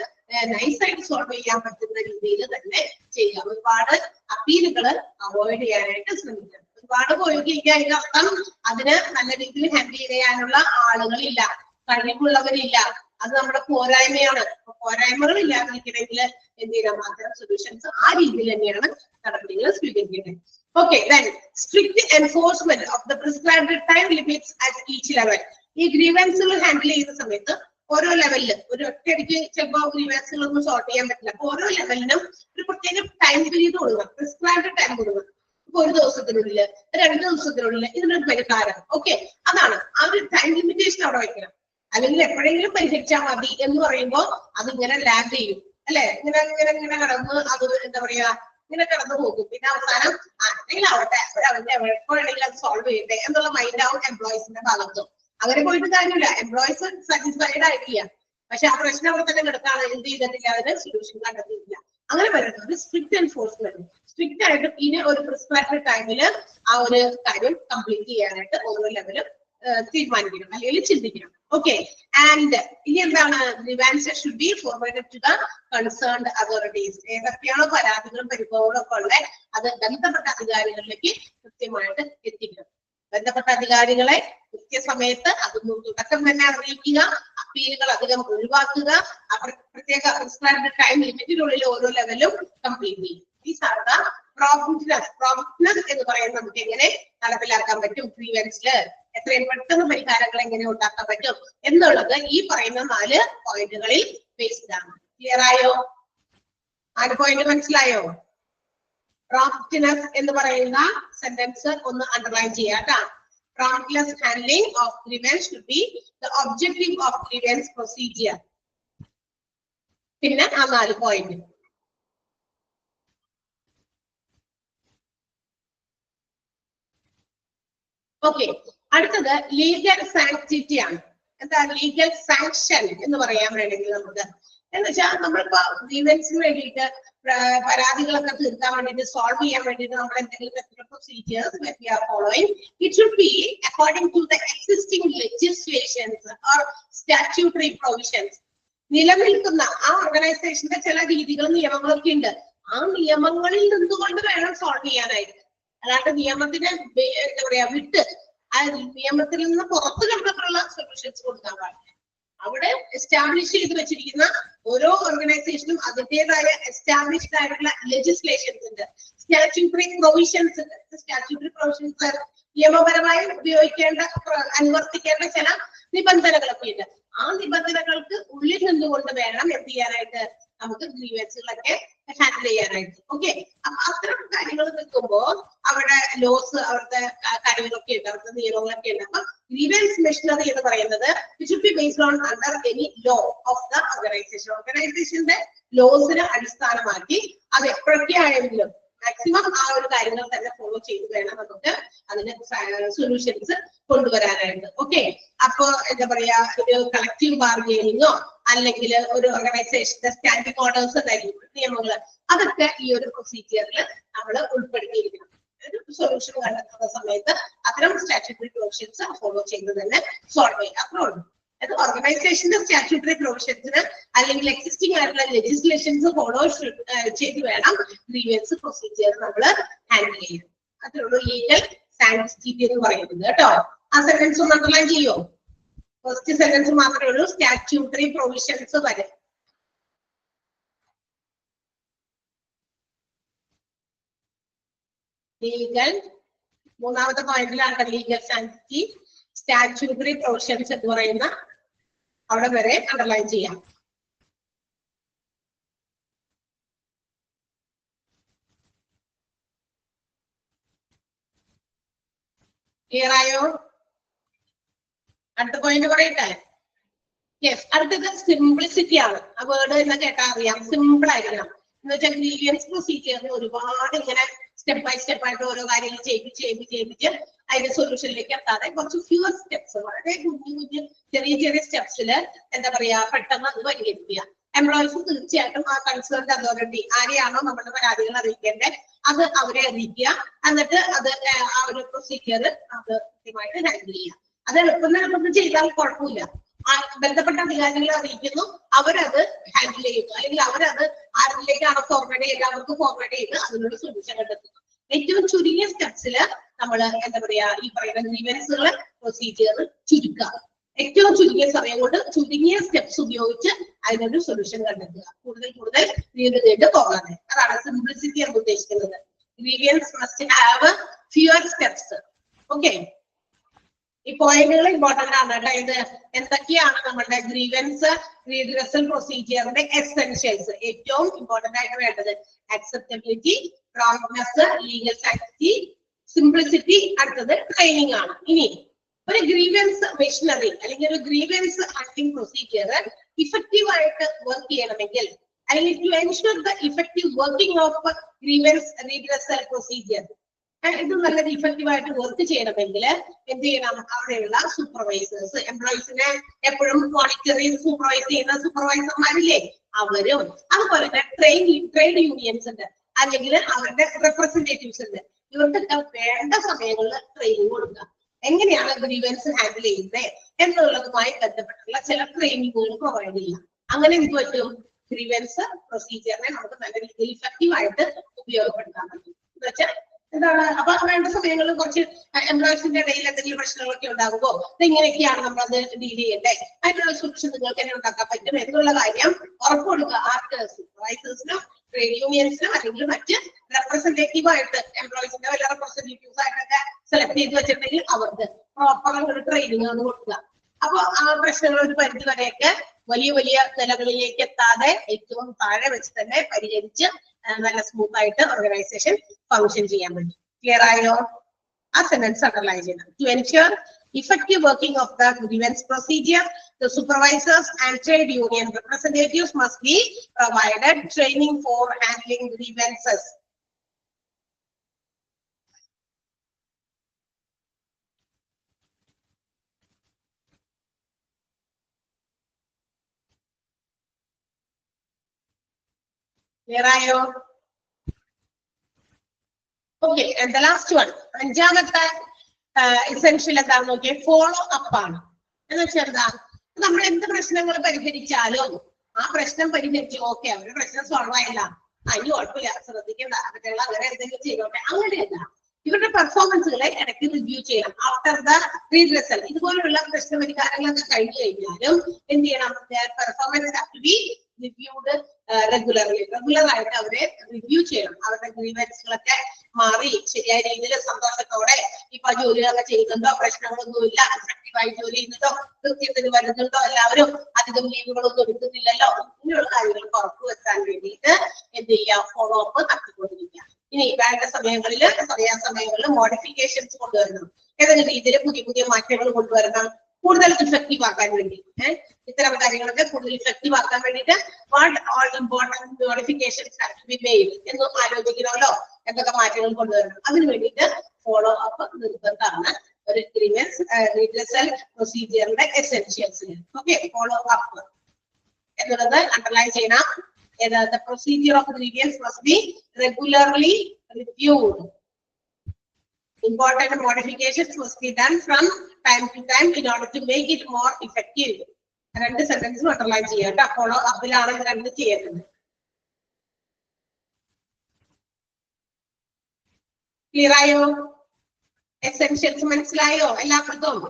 നൈസായിട്ട് സോൾവ് ചെയ്യാൻ പറ്റുന്ന രീതിയിൽ തന്നെ ചെയ്യാം. ഒരുപാട് അപ്പീലുകൾ അവോയ്ഡ് ചെയ്യാനായിട്ട് ശ്രമിക്കണം. ഒരുപാട് പോയി കഴിഞ്ഞാൽ അർത്ഥം അതിന് നല്ല രീതിയിൽ ഹാൻഡിൽ ചെയ്യാനുള്ള ആളുകളില്ല, കഴിവുള്ളവരില്ല. അത് നമ്മുടെ പോരായ്മയാണ്. പോരായ്മകൾ ഇല്ലാതിരിക്കണമെങ്കിൽ എന്ത് ചെയ്യണം? അത്തരം സൊല്യൂഷൻസ് ആ രീതിയിൽ തന്നെയാണ് നടപടികൾ സ്വീകരിക്കേണ്ടത്. Okay, then strict enforcement of the prescribed time limits at each level. ഈ ഗ്രീവൻസുകൾ ഹാൻഡിൽ ചെയ്യുന്ന സമയത്ത് ഓരോ ലെവലിലും ഒരു ഒറ്റയടിക്ക് ചിലപ്പോൾ ഗ്രീവൻസുകൾ ഒന്നും സോർട്ട് ചെയ്യാൻ പറ്റില്ല. അപ്പൊ ഓരോ ലെവലിനും ഒരു പ്രത്യേക ടൈം പീരീഡ് കൊടുക്കണം, പ്രിസ്ക്രൈബ്ഡ് ടൈം കൊടുക്കണം. ഇപ്പൊ 1 ദിവസത്തിനുള്ളിൽ, 2 ദിവസത്തിനുള്ളിൽ ഇതിനൊരു പരിഹാരം. ഓക്കെ, അതാണ് ആ ഒരു ടൈം ലിമിറ്റേഷൻ അവിടെ വയ്ക്കണം. അല്ലെങ്കിൽ എപ്പോഴെങ്കിലും പരിഹരിച്ചാൽ മതി എന്ന് പറയുമ്പോൾ അതിങ്ങനെ ലാഗ് ചെയ്യും അല്ലെ? ഇങ്ങനെ കടന്ന് അത് എന്താ പറയാ, ഇങ്ങനെ കടന്നു പോകും. പിന്നെ അവസാനം അല്ലെങ്കിൽ ആവട്ടെ, എപ്പോഴെങ്കിലും അത് സോൾവ് ചെയ്യട്ടെ എന്നുള്ള മൈൻഡ് ആവും എംപ്ലോയീസിന്റെ ഭാഗത്തും. അങ്ങനെ പോയിട്ട് കാര്യമില്ല, എംപ്ലോയീസ് സാറ്റിസ്ഫൈഡ് ആയിട്ടില്ല. പക്ഷെ ആ പ്രശ്നം അവിടെ തന്നെ കിടക്കാണ്, എന്ത് ചെയ്തിട്ടില്ല, അതിന് സൊല്യൂഷൻ കണ്ടെത്തിയില്ല. അങ്ങനെ വരുന്നത് സ്ട്രിക്റ്റ് എൻഫോഴ്സ്മെന്റ്. സ്ട്രിക്റ്റ് ആയിട്ട് പിന്നെ ഒരു പ്രിസ്ക്രൈബ്ഡ് ടൈമില് ആ ഒരു കാര്യം കംപ്ലീറ്റ് ചെയ്യാനായിട്ട് ഓരോ ലെവലും തീരുമാനിക്കണം അല്ലെങ്കിൽ ചിന്തിക്കണം. ഓക്കെ, ആൻഡ് ഇനി എന്താണ്, grievances should be forwarded to the concerned authorities. ഏതൊക്കെയാണോ പരാതികളും പരിഭവങ്ങളും ഒക്കെ ഉള്ളത് അത് ബന്ധപ്പെട്ട അധികാരികളിലേക്ക് കൃത്യമായിട്ട് എത്തിക്കണം. ബന്ധപ്പെട്ട അധികാരികളെ കൃത്യസമയത്ത് അത് തുടക്കം തന്നെ അറിയിക്കുക, അപ്പീലുകൾ അധികം ഒഴിവാക്കുക, അവർ പ്രത്യേക പ്രിസ്ക്രൈബ്ഡ് ടൈം ലിമിറ്റിനുള്ളിൽ ഓരോ ലെവലും കംപ്ലീറ്റ് ചെയ്യും. ദീസ് ആർ ദ പ്രോംപ്റ്റ്നെസ് എന്ന് പറയുന്നത് നമുക്ക് എങ്ങനെ നടപ്പിലാക്കാൻ പറ്റും, ഗ്രീവൻസില് എത്രയും പെട്ടെന്ന് പരിഹാരങ്ങൾ എങ്ങനെ ഉണ്ടാക്കാൻ പറ്റും എന്നുള്ളത് ഈ പറയുന്ന 4 പോയിന്റുകളിൽ ബേസ്ഡ് ആണ്. ക്ലിയർ ആയോ? 4 പോയിന്റ് മനസ്സിലായോ? പ്രോംപ്റ്റ്നെസ് എന്ന് പറയുന്ന സെന്റൻസ് ഒന്ന് underline ചെയ്യാട്ടാ. Promptness handling of grievance should be the objective of grievance procedure. പിന്നെ ആ 4 പോയിന്റ്. ഓക്കെ, അടുത്തത് ലീഗൽ സാങ്ക്ടിറ്റി ആണ്. എന്താ ലീഗൽ സാങ്ഷൻ എന്ന് പറയാൻ വേണമെങ്കിൽ നമുക്ക് എന്ന് വെച്ചാൽ നമ്മളിപ്പോ ഗ്രീവൻസിന് വേണ്ടിയിട്ട് പരാതികളൊക്കെ തീർക്കാൻ വേണ്ടിയിട്ട് സോൾവ് ചെയ്യാൻ വേണ്ടിയിട്ട് നമ്മൾ എന്തെങ്കിലും procedures we are following, it should be according to the existing legislations or statutory provisions. നിലനിൽക്കുന്ന ആ ഓർഗനൈസേഷന്റെ ചില രീതികളും നിയമങ്ങളൊക്കെ ഉണ്ട്. ആ നിയമങ്ങളിൽ നിന്നുകൊണ്ട് വേണം സോൾവ് ചെയ്യാനായിട്ട്. അല്ലാണ്ട് നിയമത്തിന് എന്താ പറയാ വിട്ട് ആ നിയമത്തിൽ നിന്ന് പുറത്തു കിടന്നിട്ടുള്ള സൊല്യൂഷൻസ് കൊടുക്കാൻ പാടില്ല. അവിടെ എസ്റ്റാബ്ലിഷ് ചെയ്ത് വെച്ചിരിക്കുന്ന ഓരോ ഓർഗനൈസേഷനും അതിൻ്റെതായ എസ്റ്റാബ്ലിഷ്ഡ് ആയിട്ടുള്ള ലെജിസ്ലേഷൻസ് ഉണ്ട്, സ്റ്റാറ്റ്യൂട്ടറി പ്രൊവിഷൻസ് ഉണ്ട്. സ്റ്റാറ്റ്യൂട്ടറി പ്രൊവിഷൻസ് നിയമപരമായി ഉപയോഗിക്കേണ്ട അനുവർത്തിക്കേണ്ട ചില നിബന്ധനകളൊക്കെ ഉണ്ട്. ആ നിബന്ധനകൾക്ക് ഉള്ളിൽ നിന്നുകൊണ്ട് വേണം എന്ത് ചെയ്യാനായിട്ട്, നമുക്ക് ഗ്രീവൻസുകളൊക്കെ ഹാൻഡിൽ ചെയ്യാനായിട്ട്. ഓക്കെ, അപ്പൊ അത്തരം കാര്യങ്ങൾ നിൽക്കുമ്പോ അവിടെ ലോസ്, അവരുടെ കാര്യങ്ങളൊക്കെ ഉണ്ട്, അവരുടെ നിയമങ്ങളൊക്കെ ഉണ്ട്. അപ്പൊ ഗ്രീവൻസ് മെഷീനറി എന്ന് പറയുന്നത് it should be based on under any law of the organisation. ഓർഗനൈസേഷന്റെ ലോസിനെ അടിസ്ഥാനമാക്കി അത് എപ്പോഴൊക്കെ ആയെങ്കിലും മാക്സിമം ആ ഒരു കാര്യങ്ങൾ തന്നെ ഫോളോ ചെയ്ത് വേണം നമുക്ക് അതിന് സൊല്യൂഷൻസ് കൊണ്ടുവരാനായിട്ട്. ഓക്കെ, അപ്പൊ എന്താ പറയാ, ഒരു കളക്റ്റീവ് ബാർഗെയിനിങ്ങോ അല്ലെങ്കിൽ ഒരു ഓർഗനൈസേഷന്റെ സ്റ്റാൻഡിംഗ് ഓർഡേഴ്സ് ഉണ്ടായിരിക്കും, നിയമങ്ങള്, അതൊക്കെ ഈ ഒരു പ്രൊസീജിയറിൽ നമ്മൾ ഉൾപ്പെടുത്തിയിരിക്കണം. ഒരു സൊല്യൂഷൻ കണ്ടെത്തുന്ന സമയത്ത് അത്തരം സ്റ്റാറ്റ്യൂട്ടറി പ്രൊവിഷൻസ് ഫോളോ ചെയ്ത് തന്നെ സോൾവ് ചെയ്യാം. അത്രേ ഉള്ളൂ. അത് ഓർഗനൈസേഷന്റെ സ്റ്റാറ്റ്യൂട്ടറി പ്രൊവിഷൻസിന് അല്ലെങ്കിൽ എക്സിസ്റ്റിംഗ് ആയിട്ടുള്ള ലെജിസ്ലേഷൻസ് ഫോളോ ചെയ്ത് വേണം ഗ്രീവൻസ് പ്രൊസീജിയർ നമ്മൾ ഹാൻഡിൽ ചെയ്യാൻ. അതിനുള്ള ലീഗൽ സാങ്ക്ടിറ്റി എന്ന് പറയുന്നത് കേട്ടോ. ആ സെന്റൻസ് ഒന്ന് അണ്ടർലൈൻ ചെയ്യോ? ഫസ്റ്റ് സെന്റൻസ് മാത്രമേ ഉള്ളൂ, സ്റ്റാറ്റ്യൂട്ടറി പ്രൊവിഷൻസ് വരെ. ലീഗൽ, മൂന്നാമത്തെ പോയിന്റിലാണ് ലീഗൽ സാങ്ക്ടിറ്റി, സ്റ്റാറ്റ്യൂട്ടറി പ്രൊവിഷൻസ് എന്ന് പറയുന്ന അവിടെ വരെ അണ്ടർലൈൻ ചെയ്യാം. ക്ലിയർ ആയോ? അടുത്ത പോയിന്റ് പറയട്ടെ. യെസ്, അടുത്തത് സിംപ്ലിസിറ്റി ആണ്. ആ വേർഡ് എന്ന് കേട്ടാൽ അറിയാം, സിമ്പിൾ ആയിരിക്കണം. എന്ന് വെച്ചാൽ ഗ്രീവൻസ് പ്രൊസീജിയറിന് ഒരുപാട് ഇങ്ങനെ സ്റ്റെപ്പ് ബൈ സ്റ്റെപ്പ് ആയിട്ട് ഓരോ കാര്യങ്ങൾ ചെയ്യിപ്പിച്ച് അതിന്റെ സൊല്യൂഷനിലേക്ക് എത്താതെ കുറച്ച് ഫ്യൂവർ സ്റ്റെപ്സ്, വളരെ കുഞ്ഞു ചെറിയ സ്റ്റെപ്സിൽ എന്താ പറയാ പെട്ടെന്ന് അത് പരിഹരിക്കുക. എംപ്ലോയീസ് തീർച്ചയായിട്ടും ആ കൺസേൺഡ് അതോറിറ്റി ആരെയാണോ നമ്മുടെ പരാതികൾ അറിയിക്കേണ്ടത് അത് അവരെ അറിയിക്കുക. എന്നിട്ട് അത് ആ ഒരു പ്രൊസീജിയർ അത് കൃത്യമായിട്ട് ഹാൻഡിൽ ചെയ്യുക. അത് എളുപ്പം ചെയ്താൽ കുഴപ്പമില്ല. ബന്ധപ്പെട്ട അധികാരികളെ അറിയിക്കുന്നു, അവരത് ഹാൻഡിൽ ചെയ്യുന്നു, അല്ലെങ്കിൽ അവരത് ആരിലേക്കാണ് ഫോർവേഡ് ചെയ്യുക, അവർക്ക് ഫോർവേഡ് ചെയ്ത് അതിനൊരു സൊല്യൂഷൻ കണ്ടെത്തുന്നു. ഏറ്റവും ചുരുങ്ങിയ സ്റ്റെപ്സിൽ നമ്മൾ എന്താ പറയാ ഈ പറയുന്ന ഗ്രീവൻസുകൾ പ്രൊസീജിയർ ചുരുക്കുക. ഏറ്റവും ചുരുങ്ങിയ സമയം കൊണ്ട് ചുരുങ്ങിയ സ്റ്റെപ്സ് ഉപയോഗിച്ച് അതിനൊരു സൊല്യൂഷൻ കണ്ടെത്തുക. കൂടുതൽ നീണ്ടു പോകാതെ. അതാണ് സിംപ്ലിസിറ്റി എന്ന് ഉദ്ദേശിക്കുന്നത്. Grievances must have fewer steps. Okay, ഈ പോയിന്റുകൾ ഇമ്പോർട്ടന്റ് ആണ് കേട്ടോ. ഇത് എന്തൊക്കെയാണ് നമ്മുടെ ഗ്രീവൻസ് റീഡ്രസൽ പ്രൊസീജിയറിന്റെ എസെൻഷ്യൽസ്, ഏറ്റവും ഇമ്പോർട്ടന്റ് ആയിട്ട് വേണ്ടത് acceptability, promptness, legal sanctity, simplicity. അടുത്തത് ട്രെയിനിങ് ആണ്. ഇനി ഒരു ഗ്രീവൻസ് മെഷീനറി അല്ലെങ്കിൽ ഒരു ഗ്രീവൻസ് ഹാൻഡ്ലിംഗ് പ്രൊസീജിയർ ഇഫക്റ്റീവ് ആയിട്ട് വർക്ക് ചെയ്യണമെങ്കിൽ, അല്ലെങ്കിൽ to ensure the effective working of grievance redressal procedure, ഇത് നല്ല ഇഫക്റ്റീവ് ആയിട്ട് വർക്ക് ചെയ്യണമെങ്കിൽ എന്ത് ചെയ്യണം? അവിടെയുള്ള സൂപ്പർവൈസേഴ്സ്, എംപ്ലോയീസിനെ എപ്പോഴും മോണിറ്ററി സൂപ്പർവൈസ് ചെയ്യുന്ന സൂപ്പർവൈസർമാരില്ലേ, അവരും അതുപോലെ തന്നെ ട്രേഡ് യൂണിയൻസ് ഉണ്ട്, അല്ലെങ്കിൽ അവരുടെ റെപ്രസെന്റേറ്റീവ്സ് ഉണ്ട്. ഇവർക്കൊക്കെ വേണ്ട സമയങ്ങളിൽ ട്രെയിനിങ് കൊടുക്കുക. എങ്ങനെയാണ് ഗ്രീവൻസ് ഹാൻഡിൽ ചെയ്യുന്നത് എന്നുള്ളതുമായി ബന്ധപ്പെട്ടുള്ള ചില ട്രെയിനിങ്ങുകൾ പ്രൊവൈഡ് ചെയ്യാം. അങ്ങനെ എന്ത് പറ്റും, ഗ്രീവൻസ് പ്രൊസീജിയറിനെ നമുക്ക് നല്ല രീതിയിൽ ഇഫക്റ്റീവ് ആയിട്ട് ഉപയോഗപ്പെടുത്താൻ പറ്റും. എന്ന് വെച്ചാൽ എന്താണ്, അപ്പൊ വേണ്ട സമയങ്ങളിൽ കുറച്ച് എംപ്ലോയീസിന്റെ ഇടയിൽ എന്തെങ്കിലും പ്രശ്നങ്ങളൊക്കെ ഉണ്ടാകുമ്പോൾ ഇങ്ങനെയൊക്കെയാണ് നമ്മളത് ഡീൽ ചെയ്യണ്ടേ, അതിനുള്ള സൊല്യൂഷൻ നിങ്ങൾക്ക് തന്നെ ഉണ്ടാക്കാൻ പറ്റും എന്നുള്ള കാര്യം ഉറപ്പ് കൊടുക്കുക. ആർക്ക്? സൂപ്പർവൈസേഴ്സിനും ട്രേഡ് യൂണിയൻസിനും അല്ലെങ്കിൽ മറ്റ് റെപ്രസെന്റേറ്റീവ് ആയിട്ട് എംപ്ലോയീസിന്റെ വല്ല റെപ്രസെന്റേറ്റീവ്സ് ആയിട്ടൊക്കെ സെലക്ട് ചെയ്ത് വെച്ചിട്ടുണ്ടെങ്കിൽ അവർക്ക് പ്രോപ്പർ ഒരു ട്രെയിനിങ് അത് കൊടുക്കുക. അപ്പൊ ആ പ്രശ്നങ്ങൾ ഒരു പരിധി വരെയൊക്കെ വലിയ വലിയ നിലകളിലേക്ക് എത്താതെ ഏറ്റവും താഴെ വെച്ച് തന്നെ പരിഹരിച്ച് നല്ല സ്മൂത്ത് ആയിട്ട് ഓർഗനൈസേഷൻ ഫംഗ്ഷൻ ചെയ്യാൻ പറ്റും. ക്ലിയർ ആയോ? ആ സെന്റൻസ് അണ്ടർലൈൻ ചെയ്യണം. To ensure effective working of the grievance procedure, the supervisors and trade union representatives must be provided training for handling grievances. Clear ayo? Okay, and the last one, അഞ്ചാമത്തെ essential എന്താണെന്ന് നോക്കിയാൽ follow up ആണ്. എന്ന് വെച്ചാൽ എന്താ, നമ്മൾ എന്ത് പ്രശ്നങ്ങൾ പരിഹരിച്ചാലും ആ പ്രശ്നം പരിഹരിച്ചു, ഓക്കെ അവരുടെ പ്രശ്നം സോൾവ് ആയില്ല, അതിന് കുഴപ്പമില്ല, ശ്രദ്ധിക്കേണ്ട, മറ്റുള്ള അങ്ങനെ എന്തെങ്കിലും ചെയ്തോട്ടെ, അങ്ങനെയല്ല. ഇവരുടെ പെർഫോമൻസുകളെ ഇടയ്ക്ക് റിവ്യൂ ചെയ്യണം. ആഫ്റ്റർ ദ റീഡ്രസൽ ഇതുപോലുള്ള പ്രശ്ന പരിഹാരങ്ങളൊക്കെ കഴിഞ്ഞു കഴിഞ്ഞാലും എന്ത് ചെയ്യണം, performance have to be reviewed regular ആയിട്ട് അവരെ റിവ്യൂ ചെയ്യണം. അവരുടെ ഗ്രീവൻസുകളൊക്കെ മാറി ശരിയായ രീതിയിൽ സന്തോഷത്തോടെ ഇപ്പൊ ജോലികളൊക്കെ ചെയ്യുന്നുണ്ടോ, പ്രശ്നങ്ങളൊന്നുമില്ല, എഫക്റ്റീവായി ജോലി ചെയ്യുന്നുണ്ടോ, കൃത്യത്തിന് വരുന്നുണ്ടോ, എല്ലാവരും അധികം ലീവുകളൊന്നും എടുക്കുന്നില്ലല്ലോ, ഇങ്ങനെയുള്ള കാര്യങ്ങൾക്ക് ഉറപ്പുവെക്കാൻ വേണ്ടിയിട്ട് എന്ത് ചെയ്യുക, ഫോളോ അപ്പ് നടത്തിക്കൊണ്ടിരിക്കുക. ഇനി വേണ്ട സമയങ്ങളിൽ മോഡിഫിക്കേഷൻസ് കൊണ്ടുവരണം. ഏതെങ്കിലും രീതിയിൽ പുതിയ പുതിയ മാറ്റങ്ങൾ കൊണ്ടുവരണം കൂടുതൽ ഇഫക്റ്റീവ് ആക്കാൻ വേണ്ടി. ഇത്തരം കാര്യങ്ങളൊക്കെ കൂടുതൽ ഇഫക്റ്റീവ് ആക്കാൻ വേണ്ടിയിട്ട് what all important modifications have to be made എന്ന് ആലോചിക്കണമല്ലോ, എന്തൊക്കെ മാറ്റങ്ങൾ കൊണ്ടുവരണം. അതിന് വേണ്ടിയിട്ട് ഫോളോ അപ്പ് നിർബന്ധമാണ് ഒരു ഗ്രീവൻസ് റീഡ്രസൽ പ്രൊസീജിയറിന്റെ എസെൻഷ്യൽസ്. ഓക്കെ, ഫോളോ അപ്പ് എന്നുള്ളത് അണ്ടർലൈൻ ചെയ്യണം. The procedure of grievance must be regularly reviewed. Important modifications must be done from time to time in order to make it more effective. രണ്ട് സെന്റൻസും underline ചെയ്യാം കേട്ടോ. Follow അപ്പിലാണ് ഇത് രണ്ട് ചെയ്യുന്നത്. Clear ആയോ? Essentials മനസ്സിലായോ എല്ലാവർക്കും?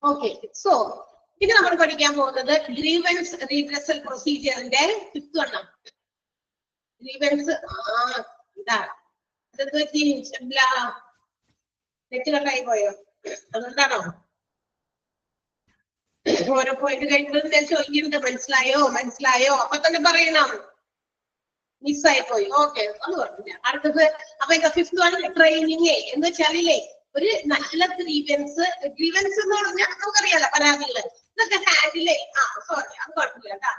ഓക്കെ, സോ ഇത് നമ്മൾ പഠിക്കാൻ പോകുന്നത് ഗ്രീവൻസ് റീഡ്രസൽ പ്രൊസീജിയറിന്റെ ഫിഫ്ത് എണ്ണം. ഗ്രീവൻസ് ഇതാണ്. നെറ്റ് കട്ടായി പോയോ? അതുകൊണ്ടാണോ? ഓരോ പോയിന്റ് കഴിയുമ്പോൾ ഞാൻ ചോദിക്കുന്നുണ്ട്, മനസ്സിലായോ അപ്പൊ തന്നെ പറയണം. മിസ്സായി പോയി, ഓക്കെ, അത് പറഞ്ഞില്ല. അടുത്തത് അപ്പൊ എന്താ ഫിഫ്ത് വൺ, ട്രെയിനിങ്. എന്ന് വെച്ചാലില്ലേ, ഒരു നല്ല ഗ്രീവൻസ് എന്ന് പറഞ്ഞാൽ നമുക്കറിയാലോ പരാതികള് ഇതൊക്കെ ഹാൻഡിലേ സോറി അത് കുഴപ്പമില്ല കേട്ടോ.